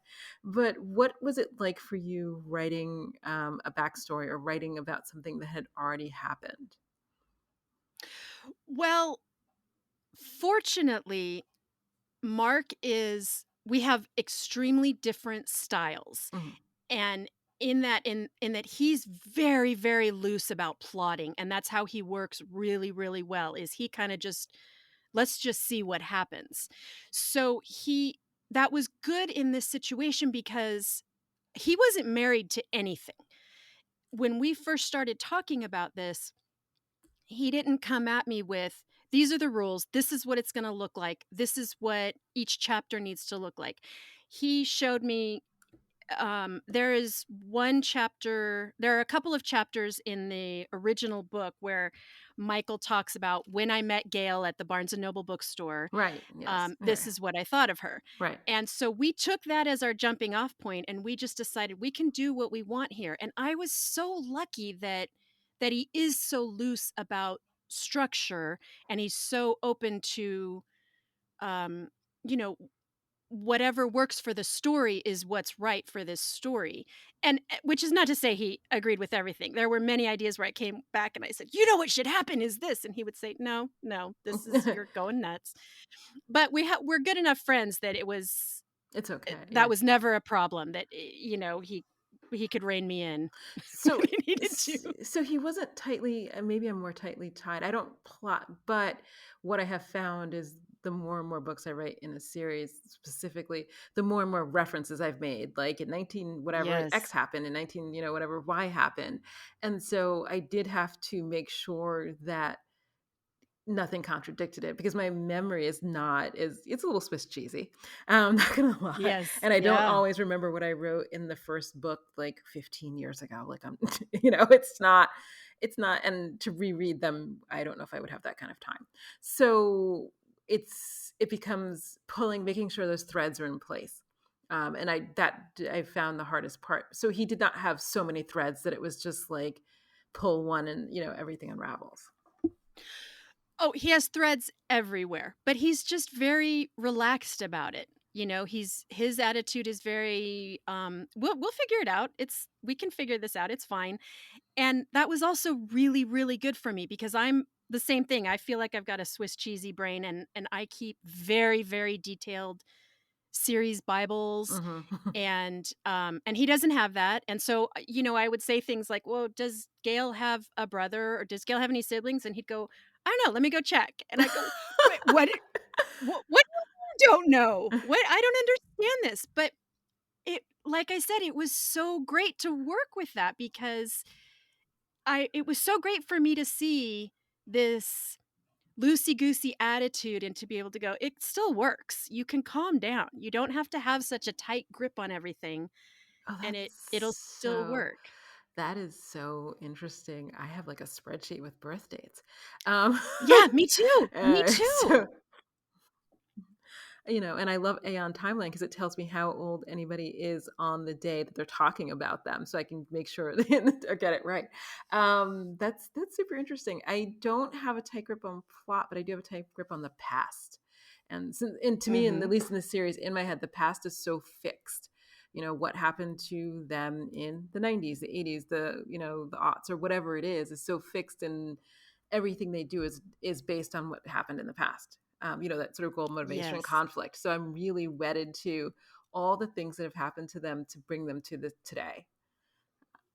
But what was it like for you writing a backstory or writing about something that had already happened? Well, fortunately, Mark is we have extremely different styles. Mhm. And in that he's very, very loose about plotting, and that's how he works really, really well, is he kinda just, "Let's just see what happens." So he that was good in this situation because he wasn't married to anything. When we first started talking about this, he didn't come at me with, "These are the rules. This is what it's gonna look like. This is what each chapter needs to look like." He showed me there are a couple of chapters in the original book where Michael talks about, when I met Gail at the Barnes and Noble bookstore, Right. Yes. this Okay. is what I thought of her. Right. And so we took that as our jumping off point and we just decided we can do what we want here. And I was so lucky that he is so loose about structure and he's so open to um you know whatever works for the story is what's right for this story. And which is not to say he agreed with everything. There were many ideas where I came back and I said, "You know what should happen is this." And he would say, "No, no, this is you're going nuts." But we're good enough friends that It's okay. that Yeah. was never a problem that he could rein me in when So, he needed to. so he wasn't tightly. Maybe I'm more tightly tied. I don't plot, but what I have found is the more and more books I write in a series, specifically, the more and more references I've made. Like in 19 whatever X Yes. happened, in 19 whatever Y happened, and so I did have to make sure that nothing contradicted it because my memory is not is it's a little Swiss cheesy. I'm not gonna lie. Yes. And I don't Yeah. always remember what I wrote in the first book like 15 years ago. Like I'm it's not and to reread them, I don't know if I would have that kind of time. So it becomes making sure those threads are in place. And I found the hardest part. So he did not have so many threads that it was just like pull one and everything unravels. Oh, he has threads everywhere, but he's just very relaxed about it. His attitude is very we'll figure it out. We can figure this out. It's fine. And that was also really really good for me because I'm the same thing. I feel like I've got a Swiss cheesy brain and I keep very very detailed series bibles Hmm. and he doesn't have that. And so I would say things like, "Well, does Gail have a brother or does Gail have any siblings?" And he'd go, "I don't know, let me go check." And I go, "Wait, what do you don't know? What? I don't understand this." But it like I said, it was so great to work with that because I it was so great for me to see this loosey-goosey attitude and to be able to go, "It still works. You can calm down. You don't have to have such a tight grip on everything, Oh, and it'll still work." that is so interesting. I have like a spreadsheet with birth dates. Um, Yeah, me too. Me too. so and I love Aeon Timeline because it tells me how old anybody is on the day that they're talking about them, so I can make sure or get it right. That's super interesting. I don't have a tight grip on plot, but I do have a tight grip on the past. And to me, and at Mhm. least in the series, in my head, the past is so fixed. What happened to them in the 90s, the 80s, the aughts, or whatever it is so fixed, and everything they do is based on what happened in the past. That sort of goal, motivation, and Yes. conflict. So I'm really wedded to all the things that have happened to them to bring them to the today.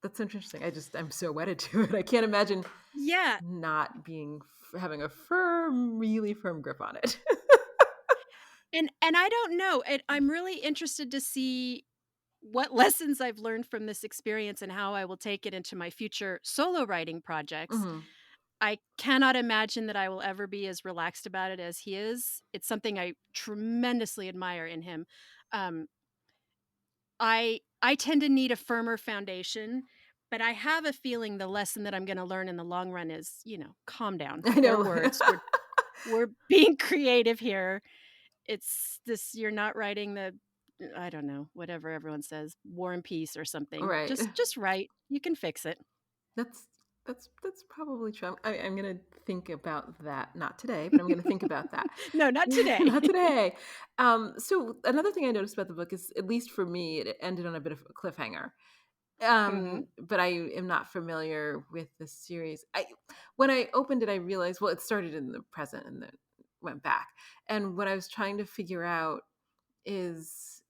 That's interesting. I'm so wedded to it. I can't imagine Yeah, not having a really firm grip on it. and I don't know, I'm really interested to see what lessons I've learned from this experience and how I will take it into my future solo writing projects. Hmm. I cannot imagine that I will ever be as relaxed about it as he is. It's something I tremendously admire in him. Um, I tend to need a firmer foundation, but I have a feeling the lesson that I'm gonna learn in the long run is, calm down. I They're know. words. We're being creative here. It's this you're not writing the I don't know, whatever everyone says, War and Peace or something. Right. Just write. You can fix it. That's that's probably true. I'm gonna think about that. Not today, but I'm gonna think about that. No, not today. Not today. So another thing I noticed about the book is, at least for me, it ended on a bit of a cliffhanger. Mhm. But I am not familiar with the series. When I opened it, I realized, well, it started in the present and then went back. And what I was trying to figure out is,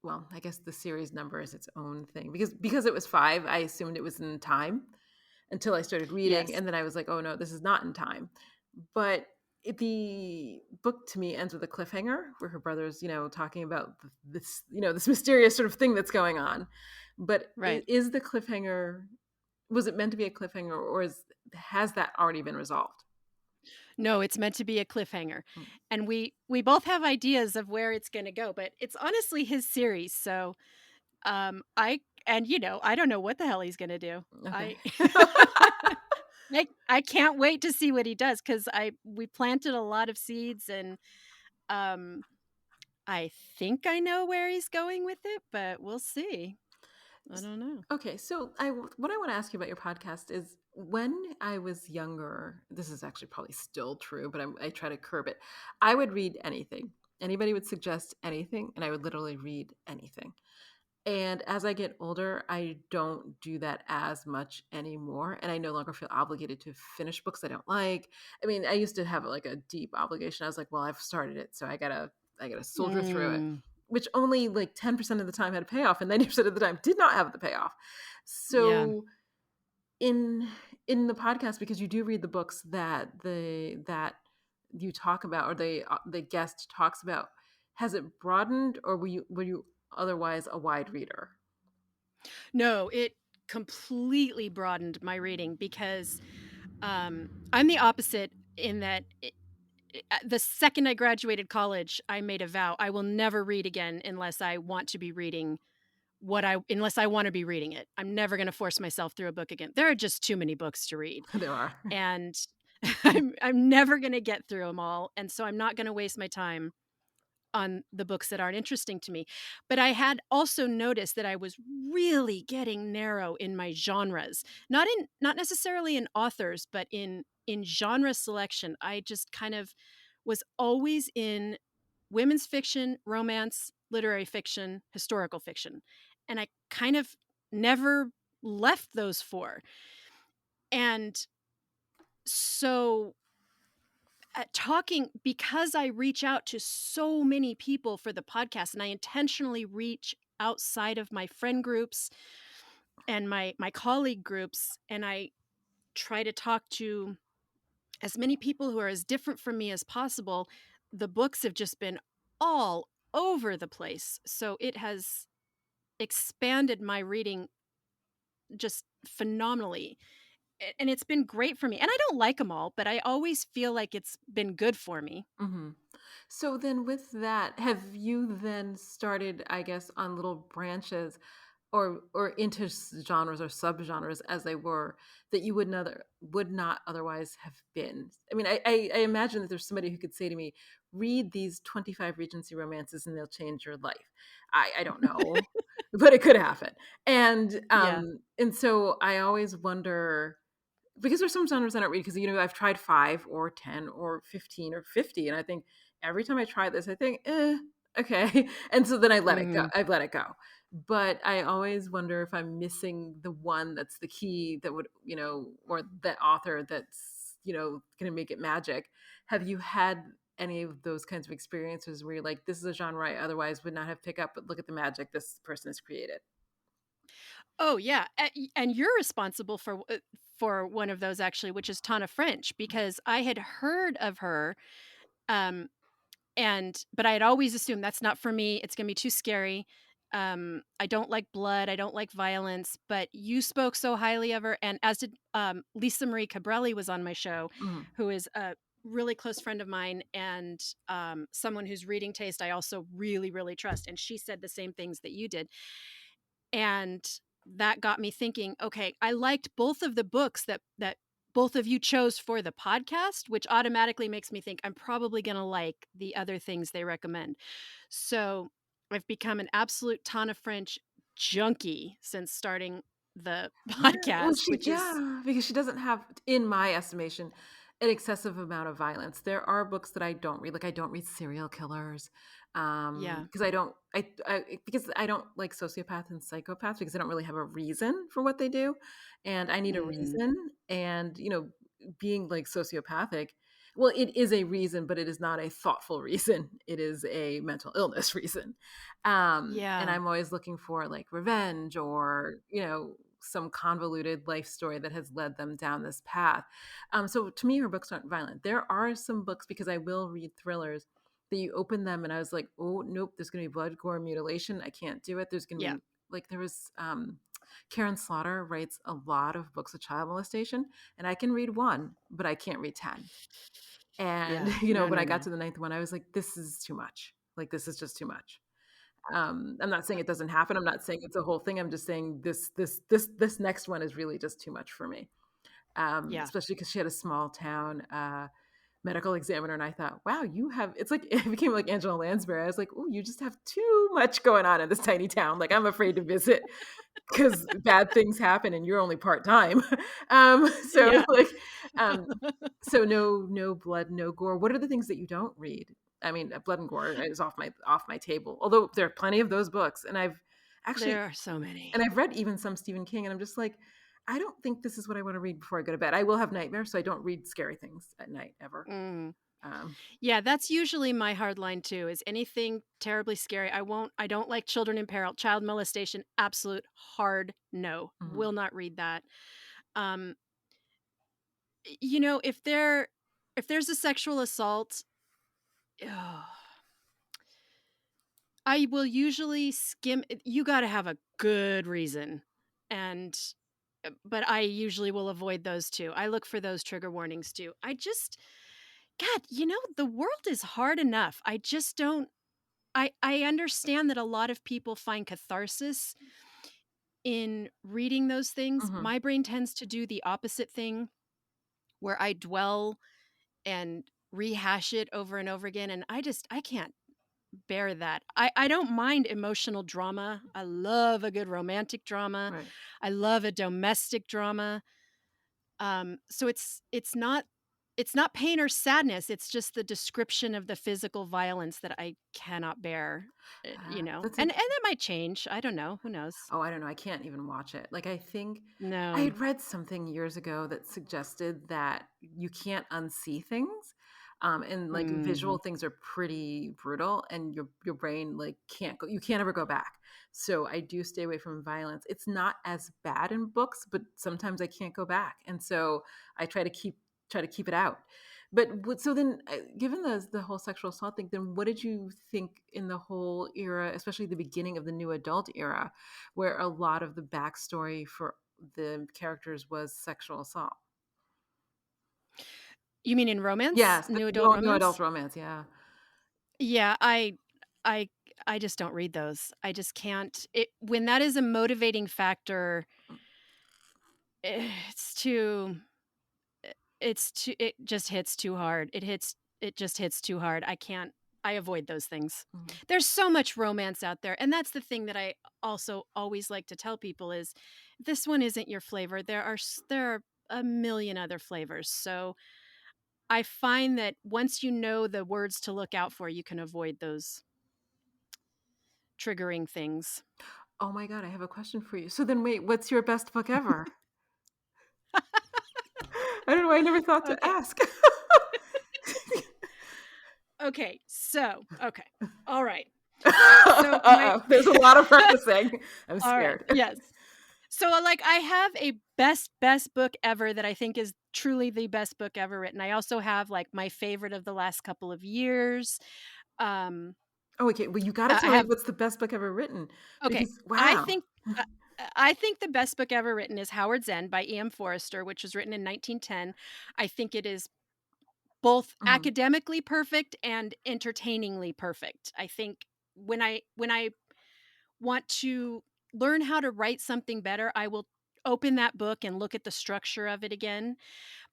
well, I guess the series number is its own thing because it was 5. I assumed it was in time until I started reading, Yes. and then I was like, "Oh no, this is not in time." But the book to me ends with a cliffhanger where her brother's, talking about this mysterious sort of thing that's going on. But Right. is the cliffhanger was it meant to be a cliffhanger, or has that already been resolved? No, it's meant to be a cliffhanger. Mm. And we both have ideas of where it's gonna go, but it's honestly his series, so, I don't know what the hell he's gonna do. Okay. I I can't wait to see what he does because I we planted a lot of seeds and, um, I think I know where he's going with it, but we'll see. I S- don't know. Okay, so what I want to ask you about your podcast is, when I was younger, this is actually probably still true, but I try to curb it. I would read anything, Anybody would suggest anything, and I would literally read anything. And as I get older, I don't do that as much anymore, and I no longer feel obligated to finish books I don't like. I mean, I used to have like a deep obligation. I was like, well, I've started it, so I gotta soldier through it, Mm, which only like 10% of the time had a payoff, and 90% of the time did not have the payoff. yeah. So in in the podcast, because you do read the books that you talk about, or the guest talks about, has it broadened, or were you otherwise a wide reader? No, it completely broadened my reading because I'm the opposite in that the second I graduated college, I made a vow I will never read again unless I want to be reading unless I want to be reading it. I'm never going to force myself through a book again. There are just too many books to read, There are. and I'm never going to get through them all, and so I'm not going to waste my time on the books that aren't interesting to me. But I had also noticed that I was really getting narrow in my genres. Not necessarily in authors, but in genre selection. I just kind of was always in women's fiction, romance, literary fiction, historical fiction. And I kind of never left those four. And so talking because I reach out to so many people for the podcast and I intentionally reach outside of my friend groups and my colleague groups and I try to talk to as many people who are as different from me as possible. The books have just been all over the place. So it has expanded my reading just phenomenally. And it's been great for me. And I don't like them all, but I always feel like it's been good for me. Hmm. So then with that, have you then started, I guess, on little branches, or into genres or subgenres, as they were, that you would not otherwise have been? I mean, I imagine that there's somebody who could say to me, read these 25 Regency romances and they'll change your life. I don't know, but it could happen. And Yeah. and so I always wonder, because there's some genres I don't read, because I've tried 5 or 10 or 15 or 50, and I think every time I try this I think, okay. And so then I let it go. Mhm. I let it go. But I always wonder if I'm missing the one that's the key, that would, or that author that's, going to make it magic. Have you had any of those kinds of experiences where you're like, this is a genre I otherwise would not have picked up, but look at the magic this person has created? Oh, yeah, and you're responsible for one of those actually, which is Tana French, because I had heard of her, um, but I had always assumed that's not for me, it's gonna be too scary. I don't like blood, I don't like violence, but you spoke so highly of her, and as did, Lisa Marie Cabrelli was on my show, Mhm. who is a really close friend of mine and, someone whose reading taste I also really, really trust, and she said the same things that you did. And that got me thinking, okay, I liked both of the books that both of you chose for the podcast, which automatically makes me think I'm probably going to like the other things they recommend. So, I've become an absolute Tana French junkie since starting the Yeah, well, podcast, which is because she doesn't have, in my estimation, an excessive amount of violence. There are books that I don't read, like I don't read serial killers, yeah. because because I don't like sociopaths and psychopaths, because I don't really have a reason for what they do, and I need a Mhm. reason. And being like sociopathic, well, it is a reason, but it is not a thoughtful reason. It is a mental illness reason. And Yeah. I'm always looking for like revenge, or some convoluted life story that has led them down this path. So to me, her books aren't violent. There are some books, because I will read thrillers, that you open them and I was like, oh nope, there's going to be blood, gore, mutilation. I can't do it. There's going to Yeah. be, like, there was Karen Slaughter writes a lot of books of child molestation, and I can read one, but I can't read 10. And Yeah. No, when no, I got no. to the ninth one, I was like, this is too much. Like, this is just too much. I'm not saying it doesn't happen. I'm not saying it's a whole thing. I'm just saying this next one is really just too much for me. Yeah. Especially because she had a small town medical examiner, and I thought, wow, you have. It's like it became like Angela Lansbury. I was like, oh, you just have too much going on in this tiny town. Like, I'm afraid to visit because bad things happen, and you're only part time. So Yeah. like, um, so no blood, no gore. What are the things that you don't read? I mean, Blood and Gore is off my table. Although there are plenty of those books, and I've actually There are so many. and I've read even some Stephen King, and I'm just like, I don't think this is what I want to read before I go to bed. I will have nightmares, so I don't read scary things at night ever. Mm. Um, Yeah, that's usually my hard line too, is anything terribly scary. I don't like children in peril. Child molestation, absolute hard no. mhm. Will not read that. Um, you know, if there's a sexual assault, ugh, I will usually skim you gotta have a good reason, and but I usually will avoid those too. I look for those trigger warnings too. I just God, you know, the world is hard enough. I just don't I understand that a lot of people find catharsis in reading those things. Mhm. My brain tends to do the opposite thing where I dwell and rehash it over and over again, and I can't bear that. I don't mind emotional drama. I love a good romantic drama. Right. I love a domestic drama. So it's not pain or sadness, it's just the description of the physical violence that I cannot bear, you know? That's a And that might change, I don't know, who knows? Oh, I don't know, I can't even watch it. Like, I think I No. had read something years ago that suggested that you can't unsee things, and, like, visual Mhm. things are pretty brutal, and your brain, like, you can't ever go back. So, I do stay away from violence. It's not as bad in books, but sometimes I can't go back, and so I try to keep it out. But what so then, given the whole sexual assault thing, then what did you think in the whole era, especially the beginning of the new adult era, where a lot of the backstory for the characters was sexual assault? You mean in romance? Yes, the New adult new adult romance? romance, yeah. Yeah, I I just don't read those. I just can't it when that is a motivating factor, it's too it just hits too hard. It just hits too hard. I avoid those things. Mhm. There's so much romance out there, and that's the thing that I also always like to tell people is this one isn't your flavor. There are a million other flavors. So I find that once you know the words to look out for, you can avoid those triggering things. Oh my god, I have a question for you. So then wait, what's your best book ever? I don't know, I never thought to Okay. ask. Okay. All right. So my Uh-oh, there's a lot of prefacing. I'm All right. scared. Yes. So, like, I have a best book ever that I think is truly the best book ever written. I also have, like, my favorite of the last couple of years. Um, Oh, okay, well, you gotta I tell me have what's the best book ever written, okay, because I wow. think uh, I think the best book ever written is Howard's End by E.M. Forster, which was written in 1910. I think it is both Mhm. academically perfect and entertainingly perfect. I think when I want to learn how to write something better, I will open that book and look at the structure of it again.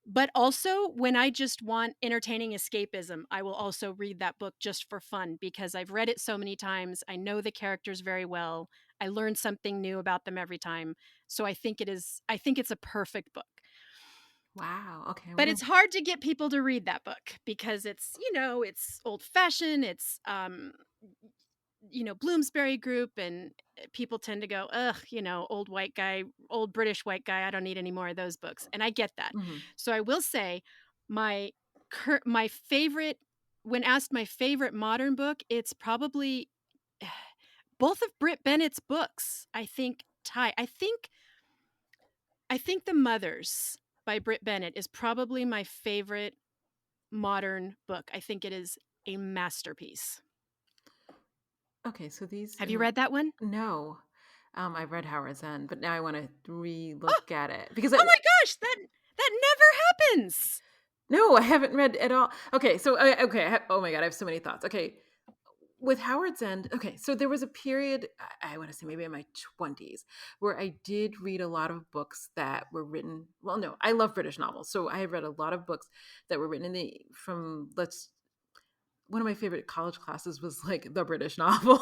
But also, when I just want entertaining escapism, I will also read that book just for fun because I've read it so many times. I know the characters very well. I learn something new about them every time. So I think it's a perfect book. Wow, okay, I'm But gonna it's hard to get people to read that book because it's, it's old fashioned, it's Bloomsbury Group, and people tend to go, "Ugh, old white guy, old British white guy, I don't need any more of those books." And I get that. mhm. So I will say my my favorite when asked my favorite modern book, it's probably both of Britt Bennett's books. I think The Mothers by Britt Bennett is probably my favorite modern book. I think it is a masterpiece. Okay, so these Have you and read that one? no. I read Howard's End, but now I wanna Oh, re-look at it because oh my gosh, that never happens. no, I haven't read at all. Okay, so okay, oh my god, I have so many thoughts. Okay, with Howard's End, okay, so there was a period, I wanna say maybe in my 20s, where I did read a lot of books that were written well, no, I love British novels, so I have read a lot of books that were written in the from let's one of my favorite college classes was like the British novel.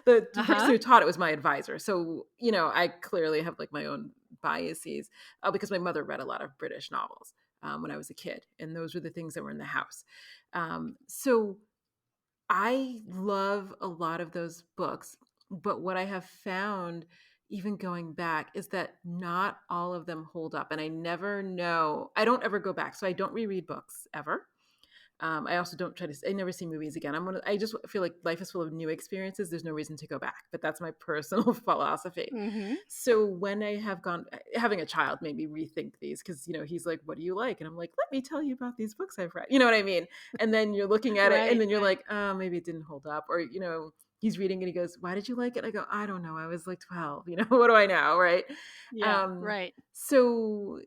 The person Uh-huh. who taught it was my advisor. So, I clearly have like my own biases because my mother read a lot of British novels when I was a kid. And those were the things that were in the house. So I love a lot of those books, but what I have found, even going back, is that not all of them hold up, and I never know. I don't ever go back, so I don't reread books ever. I also don't try to. I never see movies again. I just feel like life is full of new experiences. There's no reason to go back. But that's my personal philosophy. Mhm. So when I have gone, having a child made me rethink these because he's like, "What do you like?" And I'm like, "Let me tell you about these books I've read." You know what I mean? And then you're looking at it, and Right, then you're right. like, "Oh, maybe it didn't hold up," or he's reading and he goes, "Why did you like it?" I go, "I don't know. I was like 12. What do I know, right?" Yeah, Um, right. so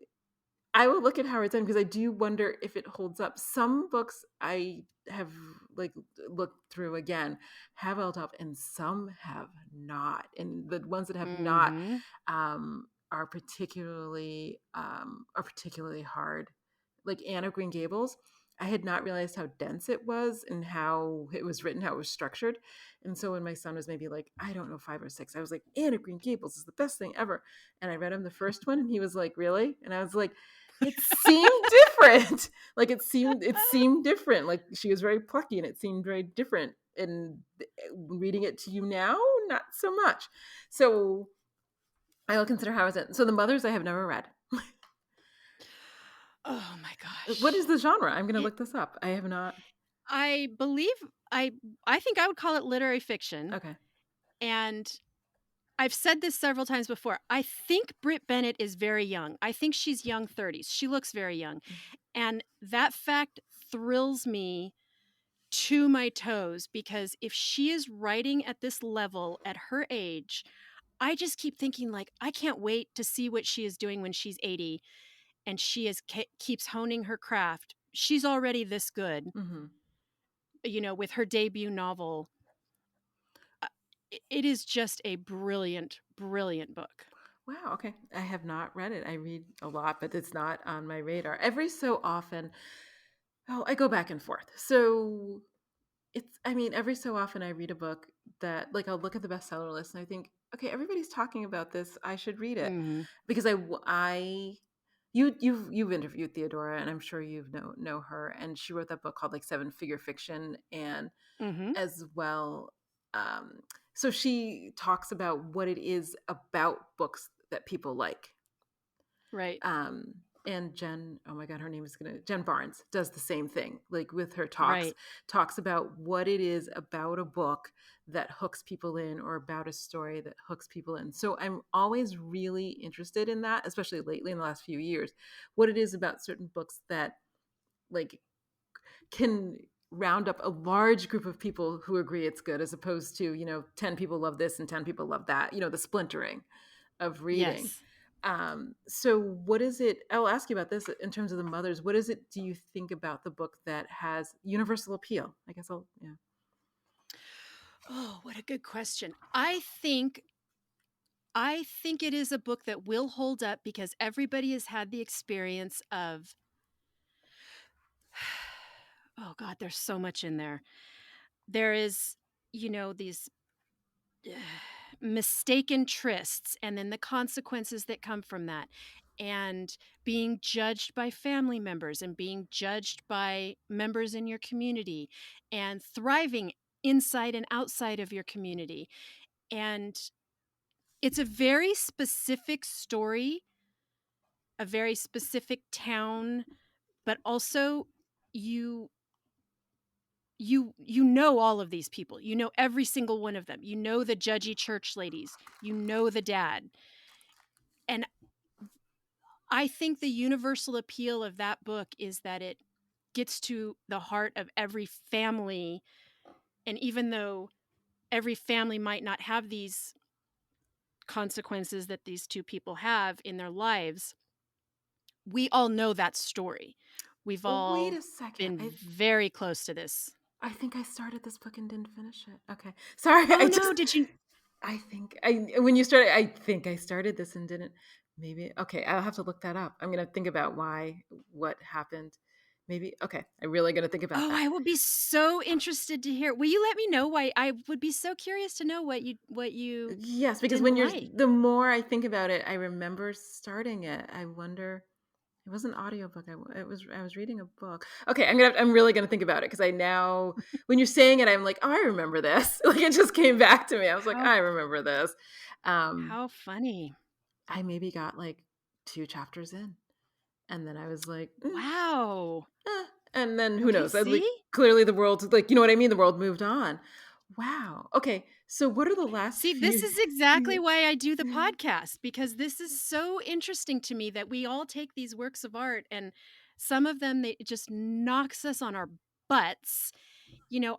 I will look at how it's done because I do wonder if it holds up. Some books I have like looked through again have held up, and some have not. And the ones that have not Mhm. are particularly hard. Like Anne of Green Gables, I had not realized how dense it was and how it was written, how it was structured. And so when my son was maybe like, I don't know, 5 or 6, I was like, Anne of Green Gables is the best thing ever. And I read him the first one, and he was like, "Really?" And I was like, it seemed different. Like it seemed different. Like she was very plucky, and it seemed very different. And reading it to you now, not so much. So I will consider how is it. So the Mothers I have never read. Oh my What gosh. is the genre? I'm gonna It look this up. I have not. I believe I I think I would call it literary fiction, Okay. and I've said this several times before. I think Brit Bennett is very young. I think she's young 30s. She looks very young, and that fact thrills me to my toes because if she is writing at this level at her age, I just keep thinking like I can't wait to see what she is doing when she's 80 and she keeps honing her craft. She's already this good, Hmm. with her debut novel. Uh, it is just a brilliant, brilliant book. Wow. Okay. I have not read it. I read a lot, but it's not on my radar. Every so often, I go back and forth. So I mean, every so often I read a book that, like, I'll look at the bestseller list and I think, okay, everybody's talking about this. I should read it Mhm. because you've interviewed Theodora, and I'm sure you know her, and she wrote that book called like Seven Figure Fiction, and Mhm. as well, um, so she talks about what it is about books that people like. Right. um and Jen, oh my god, her name is gonna Jen Barnes does the same thing, like with her talks Right. talks about what it is about a book that hooks people in, or about a story that hooks people in. So I'm always really interested in that, especially lately in the last few years, what it is about certain books that, like, can round up a large group of people who agree it's good, as opposed to 10 people love this and 10 people love that, the splintering of reading. Yes. So what is it? I'll ask you about this in terms of the Mothers. What is it do you think about the book that has universal appeal? I guess I'll yeah. Oh, what a good question. I think it is a book that will hold up because everybody has had the experience of oh god, there's so much in there. There is, these mistaken trysts and then the consequences that come from that. And being judged by family members and being judged by members in your community and thriving inside and outside of your community. And it's a very specific story, a very specific town, but also you you know all of these people. You know every single one of them. You know the judgy church ladies. You know the dad. And I think the universal appeal of that book is that it gets to the heart of every family. And even though every family might not have these consequences that these two people have in their lives, we all know that story. We've Well, wait all a second. been I very close to this. I think I started this book and didn't finish it. Okay. Sorry. Oh no, did you? I think I when you started I think I started this and didn't. Maybe. Okay, I'll have to look that up. I'm going to think about what happened. Maybe. Okay. I'm really going to think about Oh, that. I will be so interested to hear. Will you let me know why? I would be so curious to know what you Yes, because didn't when like. the more I think about it, I remember starting it. I wonder. It was an audiobook. I was reading a book. Okay, I'm really gonna think about it because I now when you're saying it, I'm like, oh, I remember this. Like it just came back to me. I was like, How I remember this. Um, how funny. I maybe got like 2 chapters in, and then I was like, Wow. and then who Okay, knows? I see? like clearly the world, like you know what I mean. The world moved on. Wow. Okay. So what are the last See, this few? is exactly why I do the podcast, because this is so interesting to me that we all take these works of art and some of them, they it just knocks us on our butts.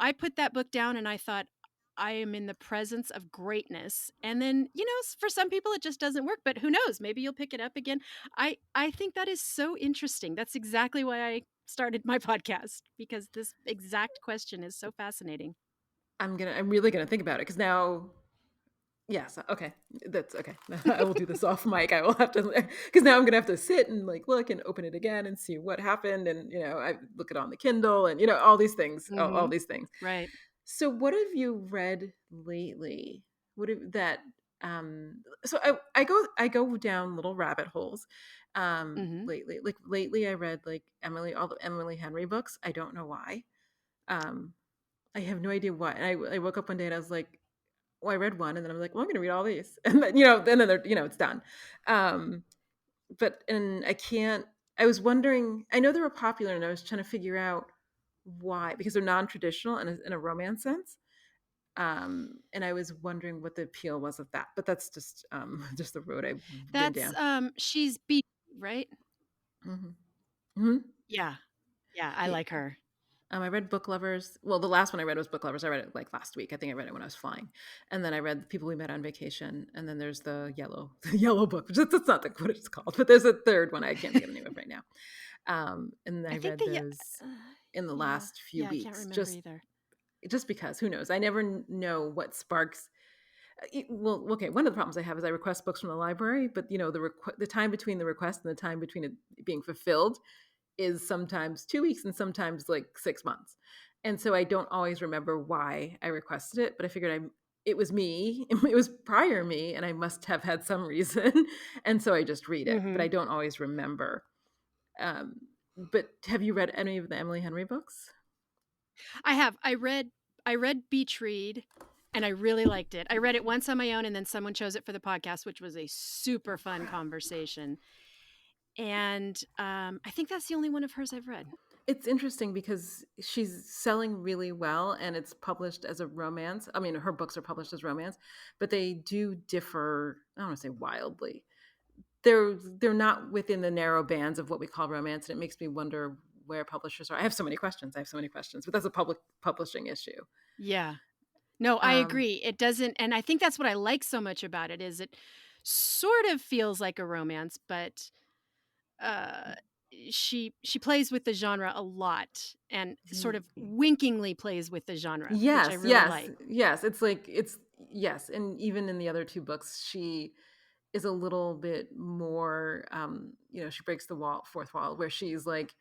I put that book down and I thought, I am in the presence of greatness. And then, for some people it just doesn't work, but who knows? Maybe you'll pick it up again. I think that is so interesting. That's exactly why I started my podcast, because this exact question is so fascinating. I'm really gonna think about it because now. Yes, okay. That's okay. I will do this off mic. I will have to because now I'm gonna have to sit and like look and open it again and see what happened and I look it on the Kindle and all these things, all Mhm. these things. Right. So what have you read lately? What have that so I go down little rabbit holes Mhm. lately. Like lately I read like all the Emily Henry books. I don't know why. Um I have no idea why. And I woke up one day and I was like, well, I read one and then I'm like, well, I'm going to read all these. And then, they're, it's done. Um, and I was wondering, I know they were popular and I was trying to figure out why, because they're non-traditional in a romance sense. And I was wondering what the appeal was of that, but that's just, just the road I've been That's, down. she's B, right? Hmm. Hmm. Yeah. Yeah, I like her. I read Book Lovers. Well, the last one I read was Book Lovers. I read it like last week. I think I read it when I was flying, and then I read The People We Met on Vacation. And then there's the yellow, the yellow book, which that's not what it's called, but there's a third one I can't think of the name of right now. And I I think read the those uh, in the yeah. last few Yeah, I can't weeks, remember either. just because who knows? I never know what sparks. Well, okay. One of the problems I have is I request books from the library, but the time between the request and the time between it being fulfilled is sometimes 2 weeks and sometimes like 6 months. And so I don't always remember why I requested it, but I figured it was me, it was prior me, and I must have had some reason. And so I just read it, but I Mhm. don't always remember. Um, but have you read any of the Emily Henry books? I have. I read Beach Read, and I really liked it. I read it once on my own, and then someone chose it for the podcast, which was a super fun conversation. And, I think that's the only one of hers I've read. It's interesting because she's selling really well and it's published as a romance. I mean, her books are published as romance, but they do differ, I don't want to say wildly. They're not within the narrow bands of what we call romance, and it makes me wonder where publishers are. I have so many questions. I have so many questions, but that's a public publishing issue. Yeah. No, I Um, agree. It doesn't, and I think that's what I like so much about it is it sort of feels like a romance, but uh she plays with the genre a lot and sort of winkingly plays with the genre, which I yes, really yes, like. yes. It's yes, and even in the other two books, she is a little bit more. She breaks the fourth wall, where she's like,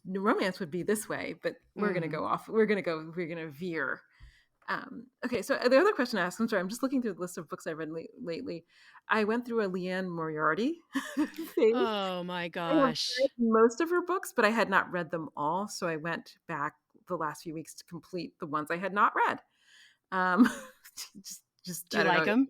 romance would be this way, but we're gonna Mhm. go off. We're gonna veer. Okay, so the other question I asked, I'm sorry, I'm just looking through the list of books I read lately. I went through a Leanne Moriarty phase. Oh my I have read gosh. most of her books, but I had not read them all, so I went back the last few weeks to complete the ones I had not read. Um, just Do I you don't like know. them?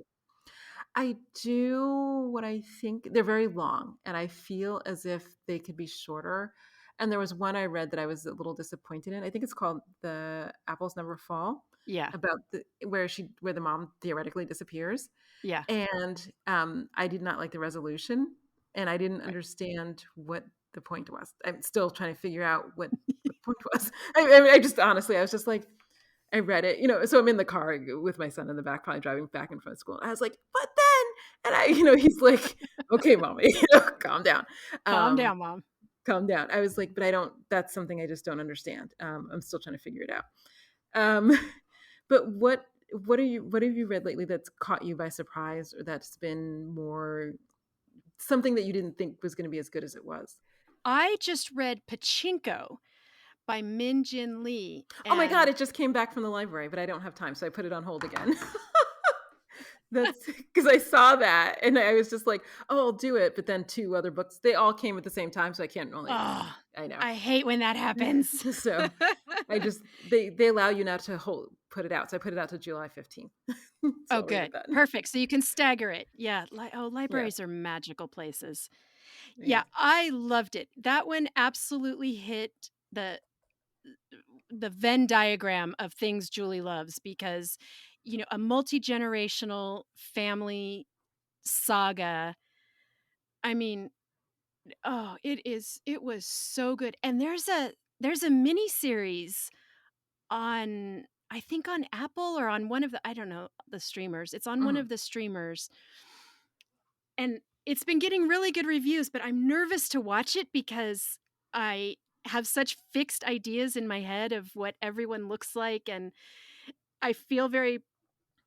I do what I think they're very long, and I feel as if they could be shorter. And there was one I read that I was a little disappointed in. I think it's called "The Apples Never Fall," Yeah. about where the mom theoretically disappears. Yeah. And I did not like the resolution, and I didn't Right. understand what the point was. I'm still trying to figure out what the point was. I just honestly, I was just like, I read it, so I'm in the car with my son in the back, probably driving back and from school. And I was like, but then, and he's like, okay, mommy, calm down. Calm Um, down, mom. calm down. I was like, but that's something I just don't understand. I'm still trying to figure it out. Um, but what have you read lately that's caught you by surprise or that's been more something that you didn't think was going to be as good as it was? I just read Pachinko by Min Jin Lee, Oh my God, and it just came back from the library, but I don't have time. So I put it on hold again. That's because I saw that and I was just like, "Oh, I'll do it," but then 2 other books, they all came at the same time, so I can't really Oh, I know. I hate when that happens. So, I just they allow you not to hold put it out, so I put it out to July 15th. So Oh, I'll read it good. then. Perfect. So you can stagger it. Yeah. Yeah, Libraries are magical places. yeah. Yeah, I loved it. That one absolutely hit the Venn diagram of things Julie loves because, a multi-generational family saga. I mean, oh, it was so good. And there's a mini series on, I think, on Apple or on one of the, I don't know, the streamers. It's on one Mhm. of the streamers, and it's been getting really good reviews, but I'm nervous to watch it because I have such fixed ideas in my head of what everyone looks like, and I feel very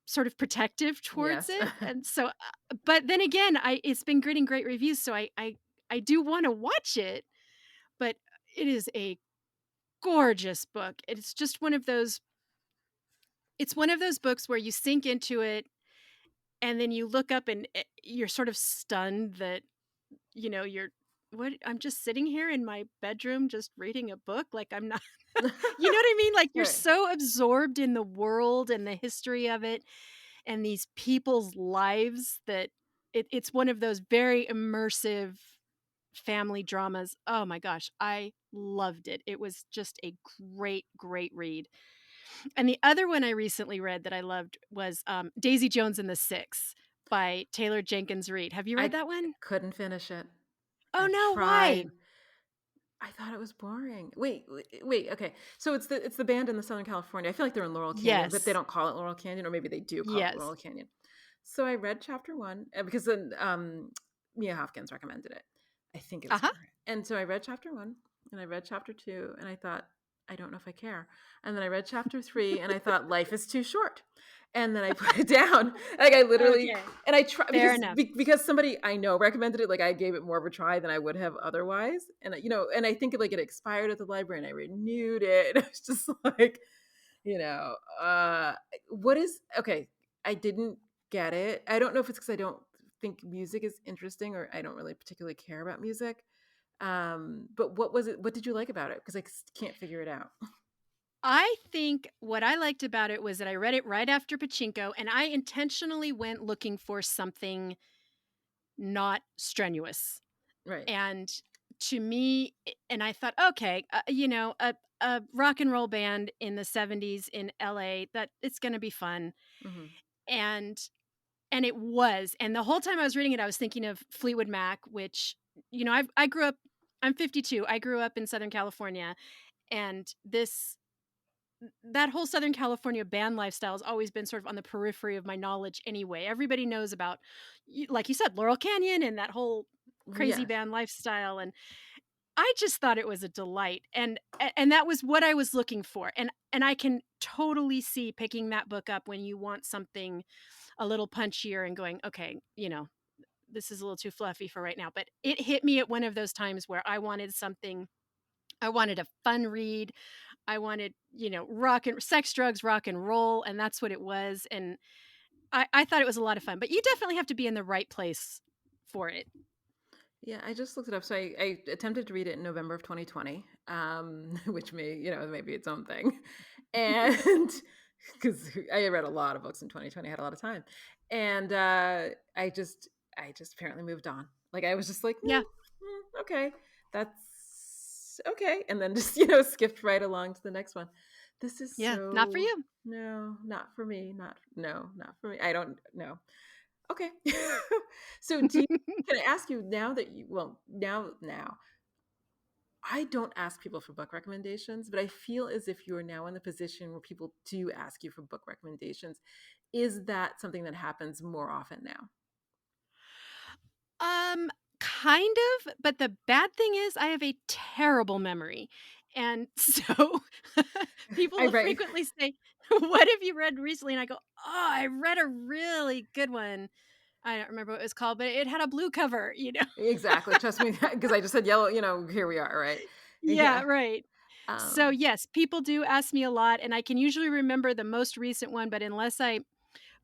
sort of protective towards Yes. it, and so, but then again, I it's been getting great reviews, so I do wanna watch it, but it is a gorgeous book. It's one of those books where you sink into it, and then you look up and, you're sort of stunned that, you're "What? I'm just sitting here in my bedroom just reading a book, like, I'm not." You know what I mean? Like, you're Right. so absorbed in the world and the history of it and these people's lives that it's one of those very immersive family dramas. Oh my gosh, I loved it. It was just a great, great read. And the other one I recently read that I loved was, Daisy Jones and the Six by Taylor Jenkins Reid. Have you read I that one? couldn't finish it. Oh, I no, why? tried. I thought it was boring. Wait, okay. So it's the band in the Southern California. I feel like they're in Laurel Canyon, but they Yes. don't call it Laurel Canyon, or maybe they do call it Yes. Laurel Canyon. So I read chapter 1, because then, Mia Hopkins recommended it. I think it was Uh-huh. her. And so I read chapter 1, and I read chapter 2, and I thought, "I don't know if I care." And then I read chapter 3, and I thought, "Life is too short." And then I put it down. Like, I literally Okay. and I try Fair enough. because somebody I know recommended it, like, I gave it more of a try than I would have otherwise, and, and I think, like, it expired at the library, and I renewed it, and I was just like, you know, uh, what is okay, I didn't get it. I don't know if it's because I don't think music is interesting, or I don't really particularly care about music, but what did you like about it? Because I can't figure it out. I think what I liked about it was that I read it right after Pachinko, and I intentionally went looking for something not strenuous. Right. And to me, and I thought, okay, a rock and roll band in the 70s in LA, that it's going to be fun. Mhm. And it was. And the whole time I was reading it, I was thinking of Fleetwood Mac, which, I grew up, I'm 52. I grew up in Southern California, and that whole Southern California band lifestyle has always been sort of on the periphery of my knowledge anyway. Everybody knows about, like you said, Laurel Canyon and that whole crazy Yes. band lifestyle. And I just thought it was a delight. And that was what I was looking for. And I can totally see picking that book up when you want something a little punchier and going, okay, this is a little too fluffy for right now. But it hit me at one of those times where I wanted a fun read. I wanted, rock and sex, drugs, rock and roll, and that's what it was, and I thought it was a lot of fun, but you definitely have to be in the right place for it. Yeah, I just looked it up. So I attempted to read it in November of 2020, which may be its own thing. And because I read a lot of books in 2020, I had a lot of time. And I just apparently moved on. Like, I was just like, Yeah, okay, that's okay. And then just, skipped right along to the next one. This is yeah, not for so, you. no, not for me. Not for me. I don't know. Okay. So can I ask you now that now I don't ask people for book recommendations, but I feel as if you are now in the position where people do ask you for book recommendations. Is that something that happens more often now? Um, kind of, but the bad thing is I have a terrible memory, and so people I will write frequently say, "What have you read recently?" And I go, "Oh, I read a really good one." I don't remember what it was called, but it had a blue cover, you know? exactly. Trust me, because I just said yellow. Here we are, right? Yeah, Yeah. right. So, Um, yes, people do ask me a lot, and I can usually remember the most recent one, but unless I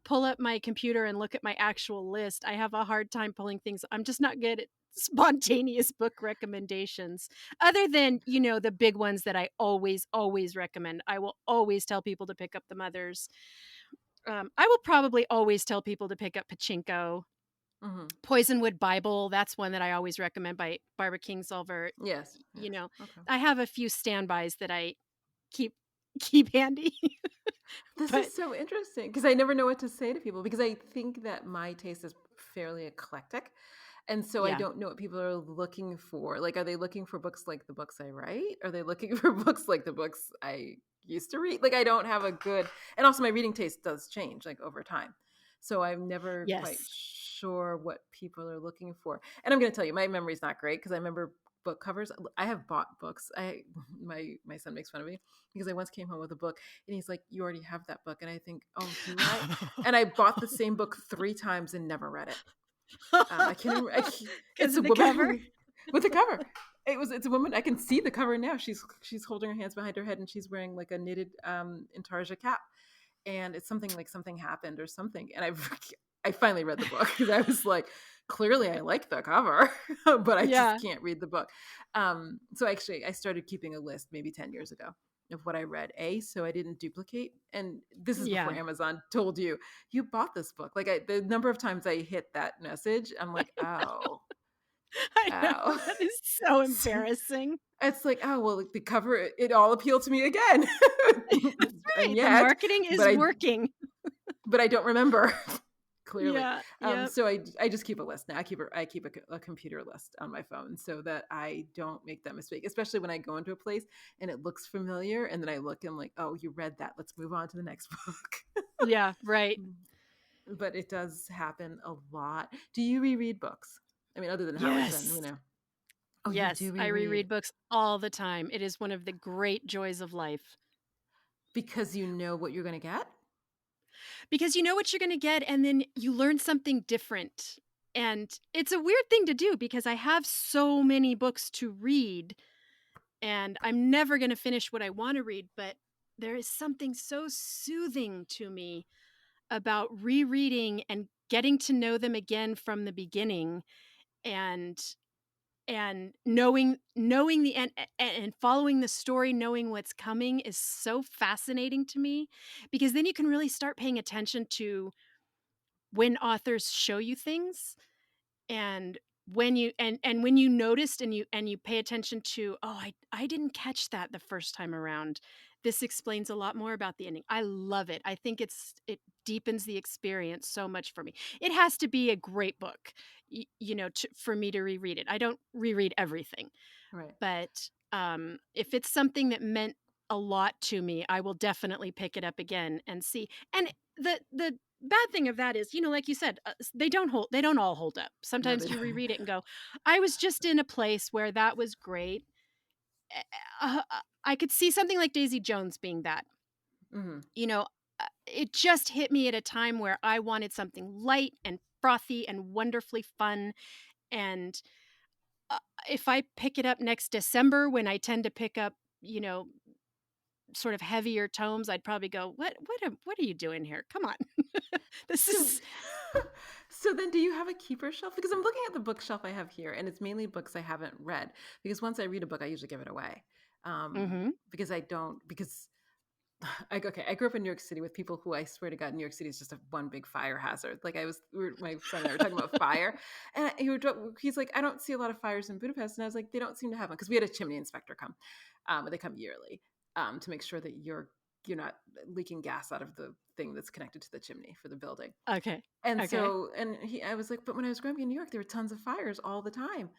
pull up my computer and look at my actual list, I have a hard time pulling things. I'm just not good at spontaneous book recommendations. Other than, the big ones that I always recommend. I will always tell people to pick up The Mothers. I will probably always tell people to pick up Pachinko. Hmm. Poisonwood Bible, that's one that I always recommend by Barbara Kingsolver. Yes. You Yes. know, Okay. I have a few standbys that I keep keep handy. This But is so interesting because I never know what to say to people because I think that my taste is fairly eclectic. And so I yeah. don't know what people are looking for. Like, are they looking for books like the books I write? Are they looking for books like the books I used to read? Like, I don't have a good, and also my reading taste does change like over time. So I'm never quite Yes. sure what people are looking for. And I'm going to tell you, my memory's not great because I remember book covers. I have bought books. My son makes fun of me because I once came home with a book and he's like, "You already have that book," and I think, "Oh, do I?" And I bought the same book 3 times and never read it. I can't even. It's Because a of the cover? woman with a cover. It's a woman. I can see the cover now. She's holding her hands behind her head and she's wearing like a knitted intarsia cap, and it's something like something happened or something. And I finally read the book because I was like, clearly I like the cover, but I just Yeah. can't read the book. So actually, I started keeping a list maybe 10 years ago of what I read. So I didn't duplicate. And this is before Yeah. Amazon told you bought this book. Like the number of times I hit that message, I'm like, oh, I know. oh. That is so So embarrassing. it's like, oh well, like the cover, it all appealed to me again. That's And right. The yet, marketing but is I working. but I don't remember clearly. Yeah. Yep. So I just keep a list now. I keep a computer list on my phone so that I don't make that mistake, especially when I go into a place and it looks familiar, and then I look and I'm like, oh, you read that. Let's move on to the next book. Yeah. Right. But it does happen a lot. Do you reread books? I mean, other than Howard Zinn, Yes. you know. Oh, you Yes. do I reread reread books all the time. It is one of the great joys of life. because you know what you're going to get. Because you know what you're gonna get, and then you learn something different. And it's a weird thing to do because I have so many books to read, and I'm never gonna finish what I wanna read, but there is something so soothing to me about rereading and getting to know them again from the beginning, and knowing the end, and following the story, knowing what's coming is so fascinating to me, because then you can really start paying attention to when authors show you things, and when you noticed, and you pay attention to, oh, I didn't catch that the first time around, this explains a lot more about the ending. I love it. I think it deepens the experience so much for me. It has to be a great book, for me to reread it. I don't reread everything, Right. but if it's something that meant a lot to me, I will definitely pick it up again and see. And the bad thing of that is, like you said, they don't all hold up. No, they Sometimes you don't. reread it and go, I was just in a place where that was great. Eh, I could see something like Daisy Jones being that. Hmm. You know, it just hit me at a time where I wanted something light and frothy and wonderfully fun. And uh, if I pick it up next December, when I tend to pick up, sort of heavier tomes, I'd probably go, what are you doing here? Come on. This So, is so then do you have a keeper shelf? Because I'm looking at the bookshelf I have here, and it's mainly books I haven't read. Because once I read a book, I usually give it away. Mhm. Because I don't, because okay, I grew up in New York City with people who I swear to God, New York City is just a one big fire hazard. Like my son and I were talking about fire, and he's like, I don't see a lot of fires in Budapest, and I was like, they don't seem to have one because we had a chimney inspector come, they come yearly, to make sure that you're not leaking gas out of the thing that's connected to the chimney for the building. Okay. And Okay. so, I was like, but when I was growing up in New York, there were tons of fires all the time.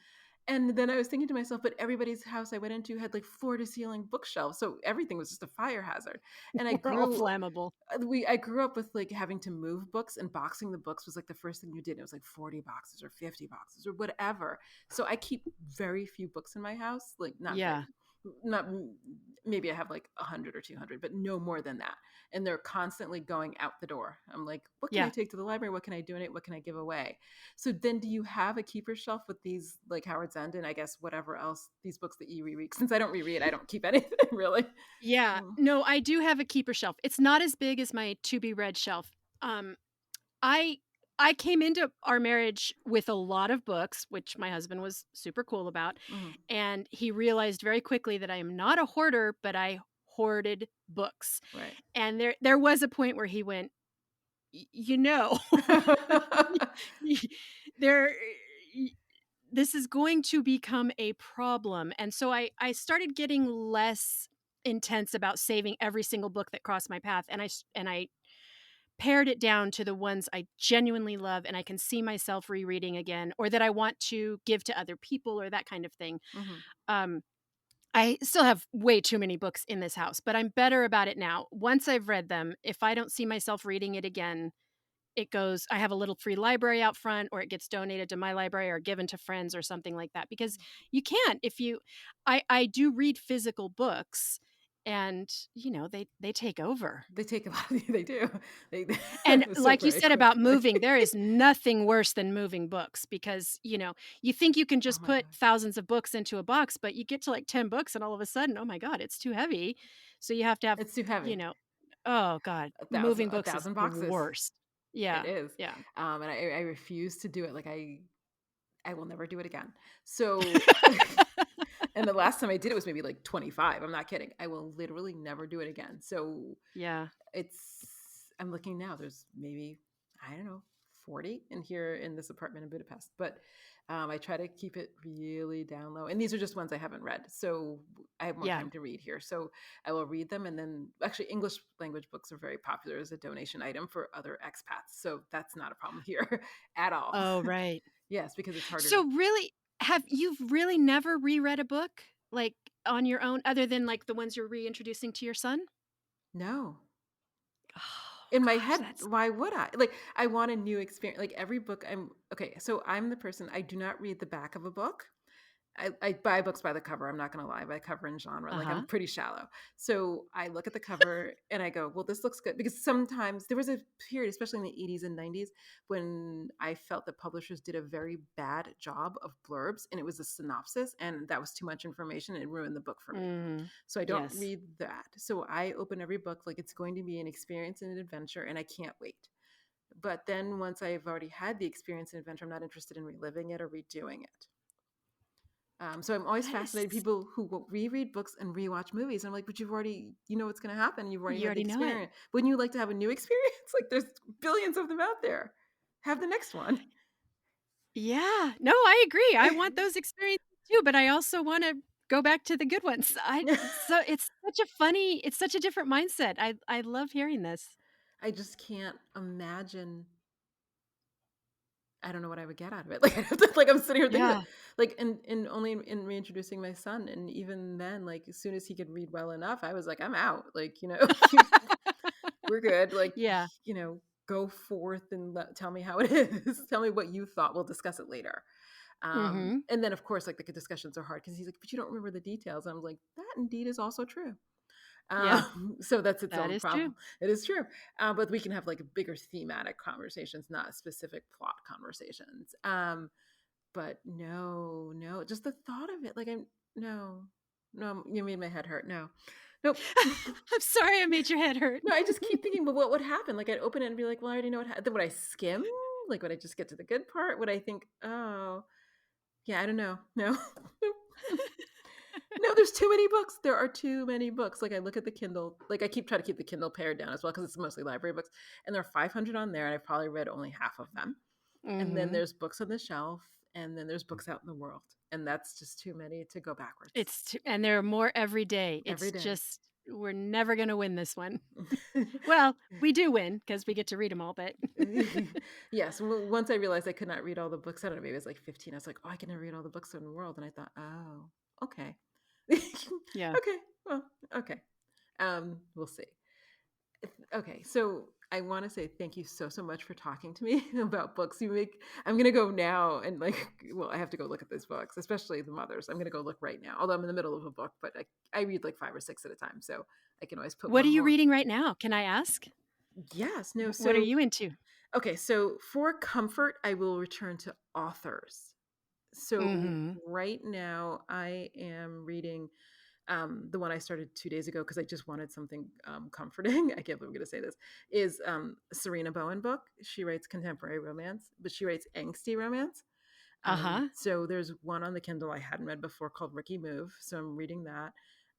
And then I was thinking to myself, but everybody's house I went into had like floor to ceiling bookshelves. So everything was just a fire hazard. And We're all flammable. I grew up with like having to move books, and boxing the books was like the first thing you did. It was like 40 boxes or 50 boxes or whatever. So I keep very few books in my house, like not very, Yeah. not maybe I have like 100 or 200, but no more than that. And they're constantly going out the door. I'm like, what can I Yeah. take to the library? What can I donate? What can I give away? So then do you have a keeper shelf with these like Howard Zend and I guess whatever else, these books that you reread? Since I don't reread, I don't keep anything really. Yeah. Mm. No, I do have a keeper shelf. It's not as big as my to be read shelf. Um, I I came into our marriage with a lot of books, which my husband was super cool about, Mhm. and he realized very quickly that I am not a hoarder, but I hoarded books. Right. And there was a point where he went, You know, y- there, y- this is going to become a problem." And so I started getting less intense about saving every single book that crossed my path, and I pared it down to the ones I genuinely love and I can see myself rereading again, or that I want to give to other people, or that kind of thing. Mhm. Um, I still have way too many books in this house, but I'm better about it now. Once I've read them, if I don't see myself reading it again, it goes I have a little free library out front, or it gets donated to my library or given to friends or something like that, because you can't if you I do read physical books, and they take over. They take a lot. They do. They And so like you very said about quickly. moving, there is nothing worse than moving books, because, you think you can Oh just my put god. thousands of books into a box, but you get to like 10 books and all of a sudden, oh my God, it's too heavy. So you have to have, It's too you heavy. know, oh God, A thousand moving a books is thousand the boxes. worst. It Yeah. is. Yeah. And I refuse to do it. Like I will never do it again. So and the last time I did it was maybe like 25. I'm not kidding. I will literally never do it again. So Yeah. I'm looking now. There's maybe, I don't know, 40 in here in this apartment in Budapest. But I try to keep it really down low. And these are just ones I haven't read. So I have more Yeah. time to read here. So I will read them. And then actually, English language books are very popular as a donation item for other expats. So that's not a problem here at all. Oh, right. Yes, because it's harder. So really, have you've really never reread a book like on your own, other than like the ones you're reintroducing to your son? No. Oh In my gosh, head, that's why would I? Like, I want a new experience. Like every book I'm okay, so I'm the person, I do not read the back of a book. I buy books by the cover. I'm not gonna lie, by cover and genre. Like I'm uh-huh. pretty shallow. So I look at the cover and I go, well, this looks good. Because sometimes there was a period, especially in the 80s and 90s, when I felt that publishers did a very bad job of blurbs and it was a synopsis and that was too much information and it ruined the book for me. Mhm. So I don't Yes. read that. So I open every book like it's going to be an experience and an adventure and I can't wait. But then once I've already had the experience and adventure, I'm not interested in reliving it or redoing it. So I'm always That fascinated is people who will reread books and rewatch movies. I'm like, but you've already, you know what's going to happen. You've already you had the already know it. experience. Wouldn't you like to have a new experience? Like there's billions of them out there. Have the next one. Yeah. No, I agree. I want those experiences too, but I also wanna go back to the good ones. I so it's such a different mindset. I love hearing this. I just can't imagine. I don't know what I would get out of it. Like I have to, like I'm sitting here thinking that Yeah. like and only in reintroducing my son, and even then, like as soon as he could read well enough, I was like, I'm out. Like we're good. Like Yeah. go forth and tell me how it is. Tell me what you thought. We'll discuss it later. Mhm. And then of course, like the discussions are hard because he's like, but you don't remember the details. And I'm like, that indeed is also true. Yeah. So that's its That own is true. problem. It is true. But we can have like bigger thematic conversations, not specific plot conversations. But no, no, just the thought of it, like no, no, you made my head hurt. No, nope. I'm sorry I made your head hurt. No, I just keep thinking, well, what would happen? Like I'd open it and be like, well, I already know then would I skim? Like would I just get to the good part? Would I think, oh, yeah, I don't know. No. No, there's too many books. There are too many books. Like I look at the Kindle, like I keep trying to keep the Kindle pared down as well because it's mostly library books, and there are 500 on there, and I've probably read only half of them. And then Mhm. there's books on the shelf, and then there's books out in the world, and that's just too many to go backwards And there are more every day. every It's day. just we're never gonna win this one. Well, we do win because we get to read them all, but Yes. Once I realized I could not read all the books, I don't know, maybe it was like 15. I was like, oh, I can never read all the books in the world, and I thought, oh, okay, yeah. okay, well, okay. We'll see. Okay, so I want to say thank you so much for talking to me about books. I'm gonna go now and like, well, I have to go look at these books, especially the mothers. I'm gonna go look right now. Although I'm in the middle of a book, but I read like 5 or 6 at a time, so I can always put What are one you more. reading right now? Can I ask? Yes, no. What are So you into? okay, so for comfort, I will return to authors. So Mhm. right now, I am reading. The one I started 2 days ago because I just wanted something comforting. I can't believe I'm going to say this. Is Serena Bowen book. She writes contemporary romance, but she writes angsty romance. Uh-huh. So there's one on the Kindle I hadn't read before called Ricky Move. So I'm reading that.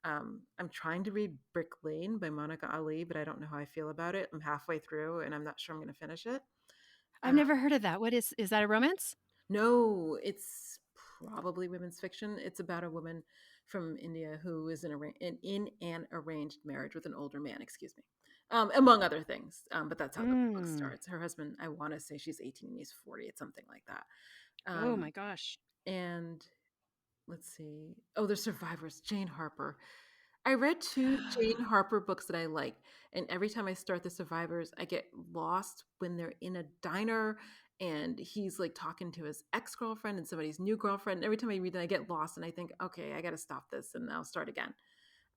I'm trying to read Brick Lane by Monica Ali, but I don't know how I feel about it. I'm halfway through and I'm not sure I'm going to finish it. I've never heard of that. What is that a romance? No, it's probably women's fiction. It's about a woman from India who is in an arranged marriage with an older man, excuse me, among other things. But that's how the book Mm. starts. Her husband, I want to say she's 18 and he's 40. It's something like that. Oh Um, my gosh. and let's see. Oh, The Survivors, Jane Harper. I read two Jane Harper books that I like, and every time I start The Survivors, I get lost when they're in a diner and he's like talking to his ex-girlfriend and somebody's new girlfriend. Every time I read it, I get lost and I think, okay, I got to stop this and I'll start again.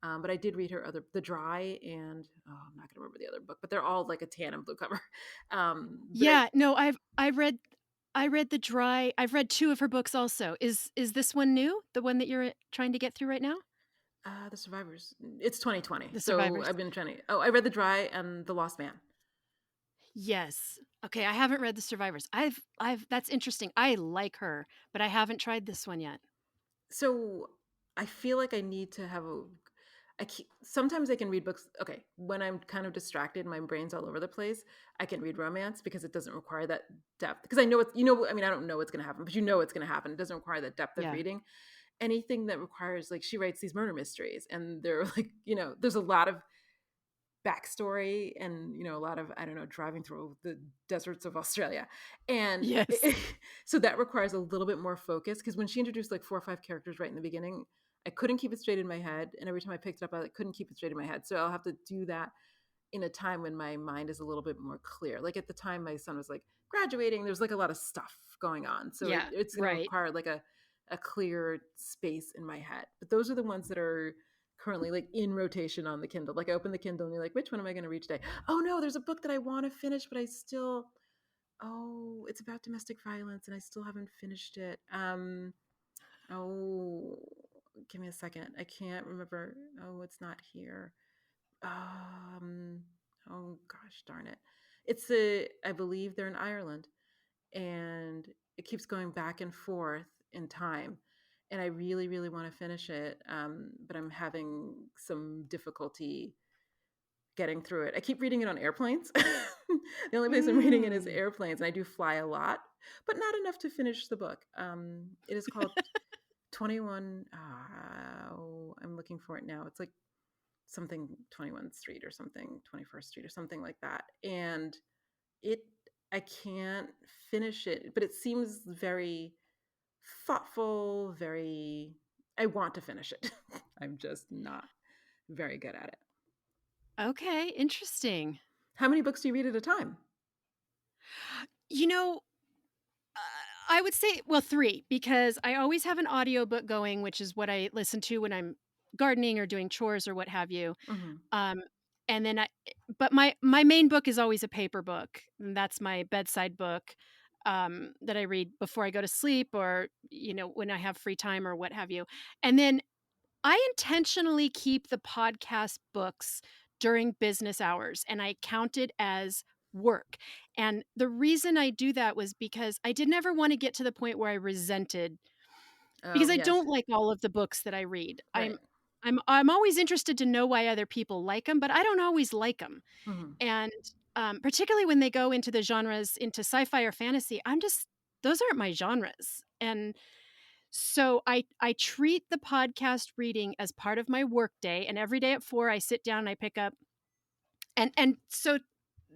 But I did read her other, The Dry, and I'm not gonna remember the other book, but they're all like a tan and blue cover. But Yeah, no, I read The Dry. I've read 2 of her books also. Is this one new? The one that you're trying to get through right now? The Survivors, it's 2020, The so Survivors. I've been trying to. Oh, I read The Dry and The Lost Man. Yes. Okay, I haven't read The Survivors. I've that's interesting. I like her, but I haven't tried this one yet. So I feel like I need to have sometimes I can read books. Okay, when I'm kind of distracted, my brain's all over the place. I can read romance because it doesn't require that depth. Because I know it's, I mean, I don't know what's going to happen, but you know it's going to happen. It doesn't require that depth of Yeah. reading. Anything that requires, like, she writes these murder mysteries, and they're like, there's a lot of backstory and a lot of, I don't know, driving through the deserts of Australia, and Yes. so that requires a little bit more focus, because when she introduced like 4 or 5 characters right in the beginning, I couldn't keep it straight in my head, and every time I picked it up I couldn't keep it straight in my head, so I'll have to do that in a time when my mind is a little bit more clear. Like at the time my son was like graduating, there's like a lot of stuff going on. So Yeah, it's going to right. require like a clear space in my head. But those are the ones that are currently like in rotation on the Kindle. Like I open the Kindle and you're like, which one am I going to read today? Oh no, there's a book that I want to finish, but it's about domestic violence and I still haven't finished it. Oh, give me a second. I can't remember. Oh, it's not here. Um, oh gosh, darn it. I believe they're in Ireland, and it keeps going back and forth in time. And I really, really want to finish it, but I'm having some difficulty getting through it. I keep reading it on airplanes. The only place I'm reading it is Mm. airplanes, and I do fly a lot, but not enough to finish the book. It is called 21. Oh, I'm looking for it now. It's like something 21st Street or something, 21st Street or something like that. And it, I can't finish it, but it seems very thoughtful, I want to finish it. I'm just not very good at it. Okay, interesting. How many books do you read at a time? You know, uh, I would say, well, 3, because I always have an audiobook going, which is what I listen to when I'm gardening or doing chores or what have you. Hmm. Um, and then but my main book is always a paper book, and that's my bedside book, that I read before I go to sleep or, when I have free time or what have you. And then I intentionally keep the podcast books during business hours, and I count it as work. And the reason I do that was because I did never want to get to the point where I resented, because Oh, I yes. don't like all of the books that I read. Right. I'm always interested to know why other people like them, but I don't always like them. Hmm. And particularly when they go into the genres into sci-fi or fantasy, those aren't my genres. And so I treat the podcast reading as part of my workday, and every day at 4 I sit down and I pick up, and so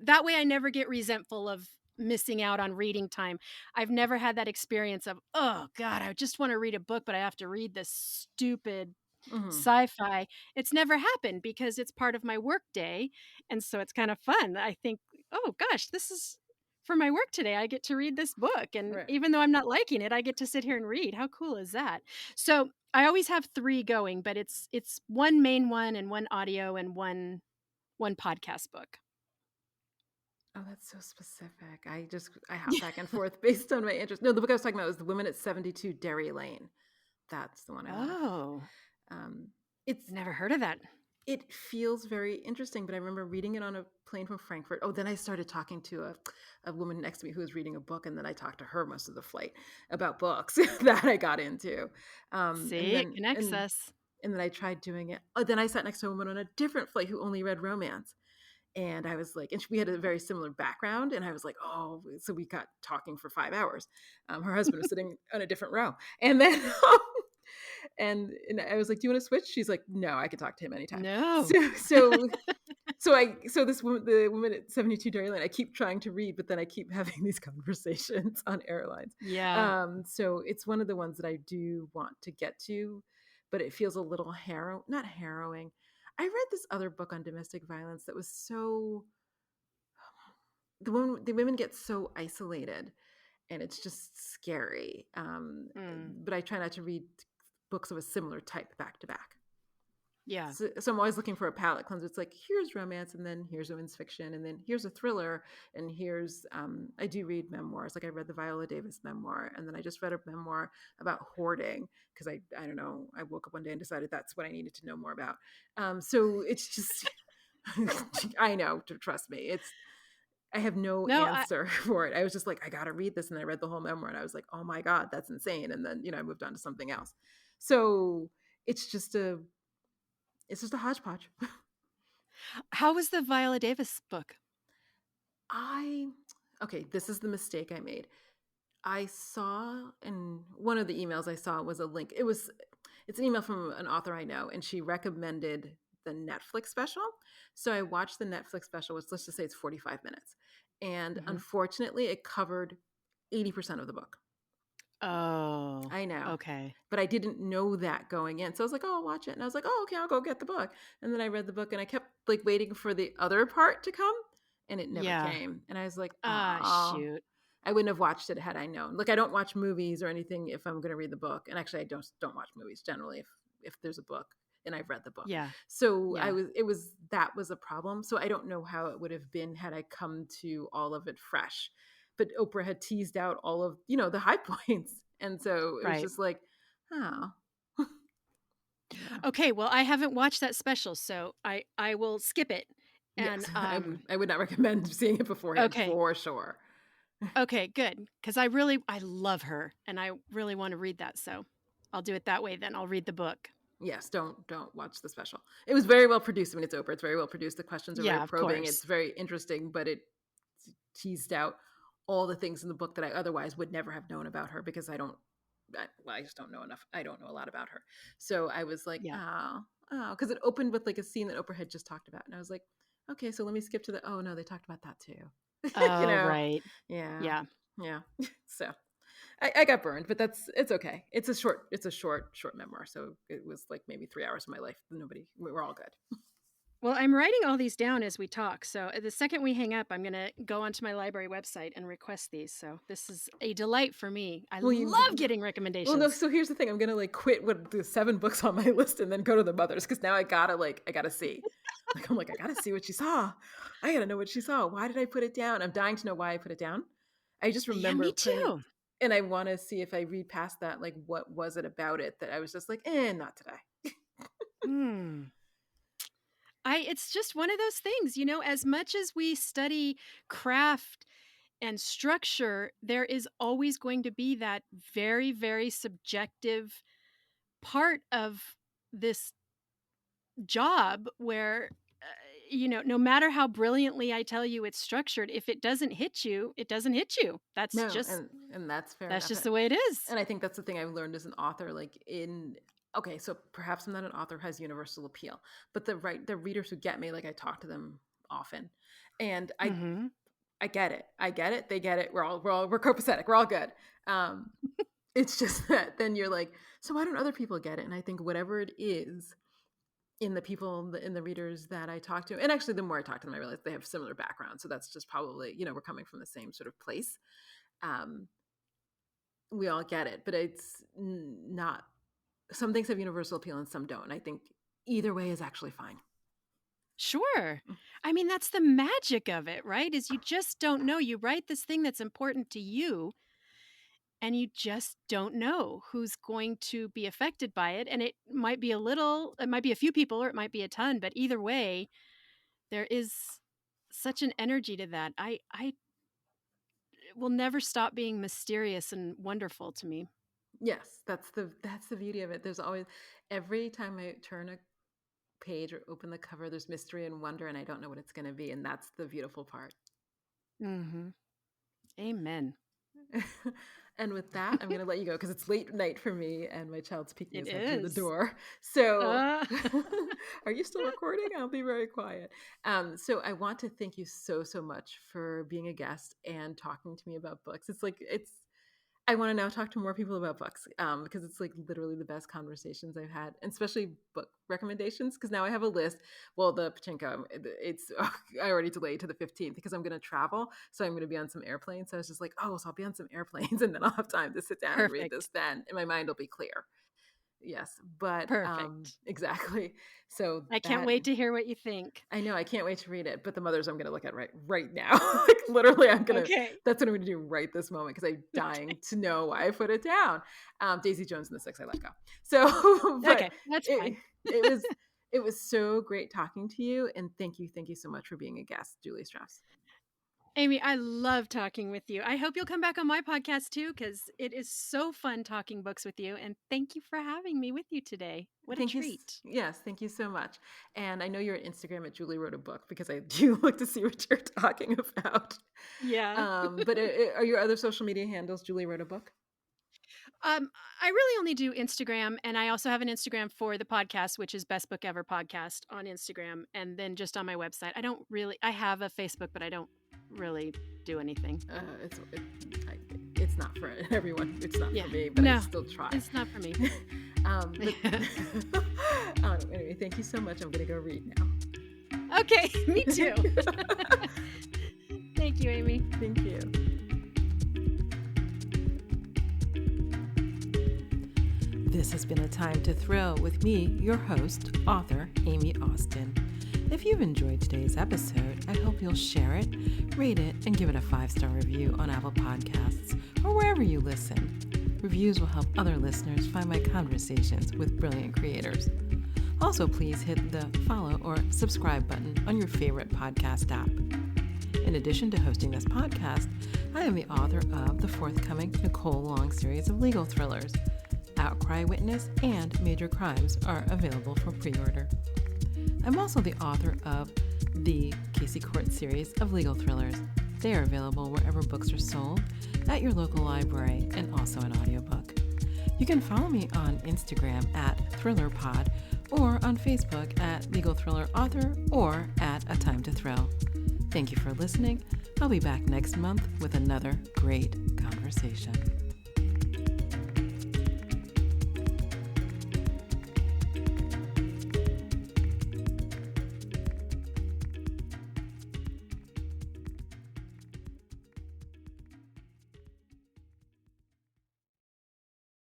that way I never get resentful of missing out on reading time. I've never had that experience of, "Oh god, I just want to read a book, but I have to read this stupid Hmm. sci-fi." It's never happened because it's part of my work day, and so it's kind of fun. I think, "Oh gosh, this is for my work today. I get to read this book, and Right. even though I'm not liking it, I get to sit here and read. How cool is that?" So, I always have 3 going, but it's one main one and one audio and one podcast book. Oh, that's so specific. I hop back and forth based on my interest. No, the book I was talking about was The Women at 72 Derry Lane. That's the one I want Oh. to. It's Never heard of that. it feels very interesting, but I remember reading it on a plane from Frankfurt. Oh, then I started talking to a woman next to me who was reading a book, and then I talked to her most of the flight about books that I got into. And See, it then connects us. and then I tried doing it. Oh, then I sat next to a woman on a different flight who only read romance. And I was like, and we had a very similar background. And I was like, oh, so we got talking for 5 hours. Her husband was sitting on a different row. And then, and I was like, do you want to switch? She's like, no, I can talk to him anytime. No. So this woman, the woman at 72 Dairyland, I keep trying to read, but then I keep having these conversations on airlines. Yeah. So it's one of the ones that I do want to get to, but it feels a little not harrowing. I read this other book on domestic violence that was so the women get so isolated, and it's just scary. Mm. But I try not to read books of a similar type back to back. Yeah. So I'm always looking for a palate cleanser. It's like, here's romance, and then here's women's fiction, and then here's a thriller, and here's I do read memoirs. Like I read the Viola Davis memoir, and then I just read a memoir about hoarding because I don't know, I woke up one day and decided that's what I needed to know more about. So it's just I know, to trust me. I have no No, I answer for it. I was just like, I gotta read this, and I read the whole memoir, and I was like, oh my god, that's insane. And then I moved on to something else. So it's just a hodgepodge. how was the Viola Davis book? I okay, this is the mistake I made. I saw, and one of the emails I saw was a link. It's an email from an author I know, and she recommended the Netflix special. So I watched the Netflix special, which let's just say it's 45 minutes. And Mhm. unfortunately, it covered 80% of the book. Oh, I know. okay. But I didn't know that going in. So I was like, "Oh, I'll watch it." And I was like, "Oh, okay, I'll go get the book." And then I read the book, and I kept like waiting for the other part to come, and it never Yeah. came. And I was like, Ah, "Oh, shoot. I wouldn't have watched it had I known." Like I don't watch movies or anything if I'm going to read the book. And actually I don't watch movies generally if there's a book and I've read the book. Yeah. So Yeah. that was a problem. So I don't know how it would have been had I come to all of it fresh. But Oprah had teased out all of, the high points. And so it was Right. just like, oh, yeah. Okay, well, I haven't watched that special, so I will skip it. And, Yes, I would not recommend seeing it beforehand okay. for sure. Okay, good, 'cause I love her, and I really wanna read that, so I'll do it that way then, I'll read the book. Yes, don't watch the special. It was very well produced. I mean, it's Oprah. It's very well produced. The questions are very Yeah, of probing. It's course. very interesting, but it teased out all the things in the book that I otherwise would never have known about her because I just don't know enough. I don't know a lot about her. So I was like, Yeah. because it opened with like a scene that Oprah had just talked about, and I was like, okay, so let me skip to the. Oh no, they talked about that too. you Oh, know, right. yeah, Yeah. yeah. So I got burned, but it's okay. It's a short memoir. So it was like maybe 3 hours of my life. We're all good. Well, I'm writing all these down as we talk, so, the second we hang up, I'm gonna go onto my library website and request these, so this is a delight for me. I Well, love you getting well, no, recommendations. so here's the thing. I'm gonna like quit what the 7 books on my list and then go to the mothers because now I gotta see. Like I'm like, I gotta see what she saw. I gotta know what she saw. Why did I put it down? I'm dying to know why I put it down. I just Yeah, remember me putting it, too. and I want to see if I read past that, like what was it about it that I was just like, not today. Hmm. It's just one of those things, as much as we study craft and structure, there is always going to be that very, very subjective part of this job where, no matter how brilliantly I tell you it's structured, if it doesn't hit you, it doesn't hit you. No, and that's fair That's enough. just the way it is. And I think that's the thing I've learned as an author, like in okay, so perhaps I'm not an author who has universal appeal, but the readers who get me, like I talk to them often. And Mhm. I get it. I get it. They get it. We're copacetic. We're all good. Um, it's just that then you're like, so why don't other people get it? And I think whatever it is in the people in the readers that I talk to, and actually the more I talk to them, I realize they have similar backgrounds. So that's just probably, we're coming from the same sort of place. Um, we all get it, but it's not. Some things have universal appeal and some don't. And I think either way is actually fine. Sure. I mean, that's the magic of it, right? Is you just don't know. You write this thing that's important to you, and you just don't know who's going to be affected by it. And it might be a few people, or it might be a ton, but either way, there is such an energy to that. I will never stop being mysterious and wonderful to me. Yes, that's the beauty of it. There's always, every time I turn a page or open the cover, there's mystery and wonder, and I don't know what it's going to be, and that's the beautiful part. Mm-hmm. Amen. And with that, I'm going to let you go because it's late night for me and my child's peeking It his head through the is. door. So, Uh, are you still recording? I'll be very quiet. So I want to thank you so much for being a guest and talking to me about books. I want to now talk to more people about books because it's like literally the best conversations I've had, and especially book recommendations, because now I have a list. Well, the Pachinko, I already delayed to the 15th because I'm going to travel. So I'm going to be on some airplanes. So I was just like, oh, so I'll be on some airplanes and then I'll have time to sit down and read this Perfect. then. And my mind will be clear. Yes, but Perfect. exactly. So I can't that wait to hear what you think. I know I can't wait to read it. But the Mothers I'm going to look at right now. Like literally, Okay. that's what I'm going to do right this moment because I'm dying Okay. to know why I put it down. Daisy Jones and the Six I Let Go. So, but Okay. That's it fine. it was it was so great talking to you, and thank you so much for being a guest, Julie Strauss. Aime, I love talking with you. I hope you'll come back on my podcast too, because it is so fun talking books with you. And thank you for having me with you today. What a Thank you. treat. Yes, thank you so much. And I know you're on Instagram at Julie Wrote a Book because I do look to see what you're talking about. Yeah. But are your other social media handles Julie Wrote a Book? Um, I really only do Instagram, and I also have an Instagram for the podcast, which is Best Book Ever Podcast on Instagram, and then just on my website. I have a Facebook, but I don't really do anything. It's not for everyone. It's not Yeah. for me, but I No, still try. it's not for me. But anyway, thank you so much. I'm gonna go read now. Okay, me too. Thank you, Aime. Thank you. This has been A Time to Thrill with me, your host, author Aime Austin. If you've enjoyed today's episode, I hope you'll share it, rate it, and give it a 5-star review on Apple Podcasts or wherever you listen. Reviews will help other listeners find my conversations with brilliant creators. Also, please hit the follow or subscribe button on your favorite podcast app. In addition to hosting this podcast, I am the author of the forthcoming Nicole Long series of legal thrillers. Outcry Witness and Major Crimes are available for pre-order. I'm also the author of the Casey Court series of legal thrillers. They are available wherever books are sold, at your local library, and also an audiobook. You can follow me on Instagram at ThrillerPod or on Facebook at Legal Thriller Author or at A Time to Thrill. Thank you for listening. I'll be back next month with another great conversation.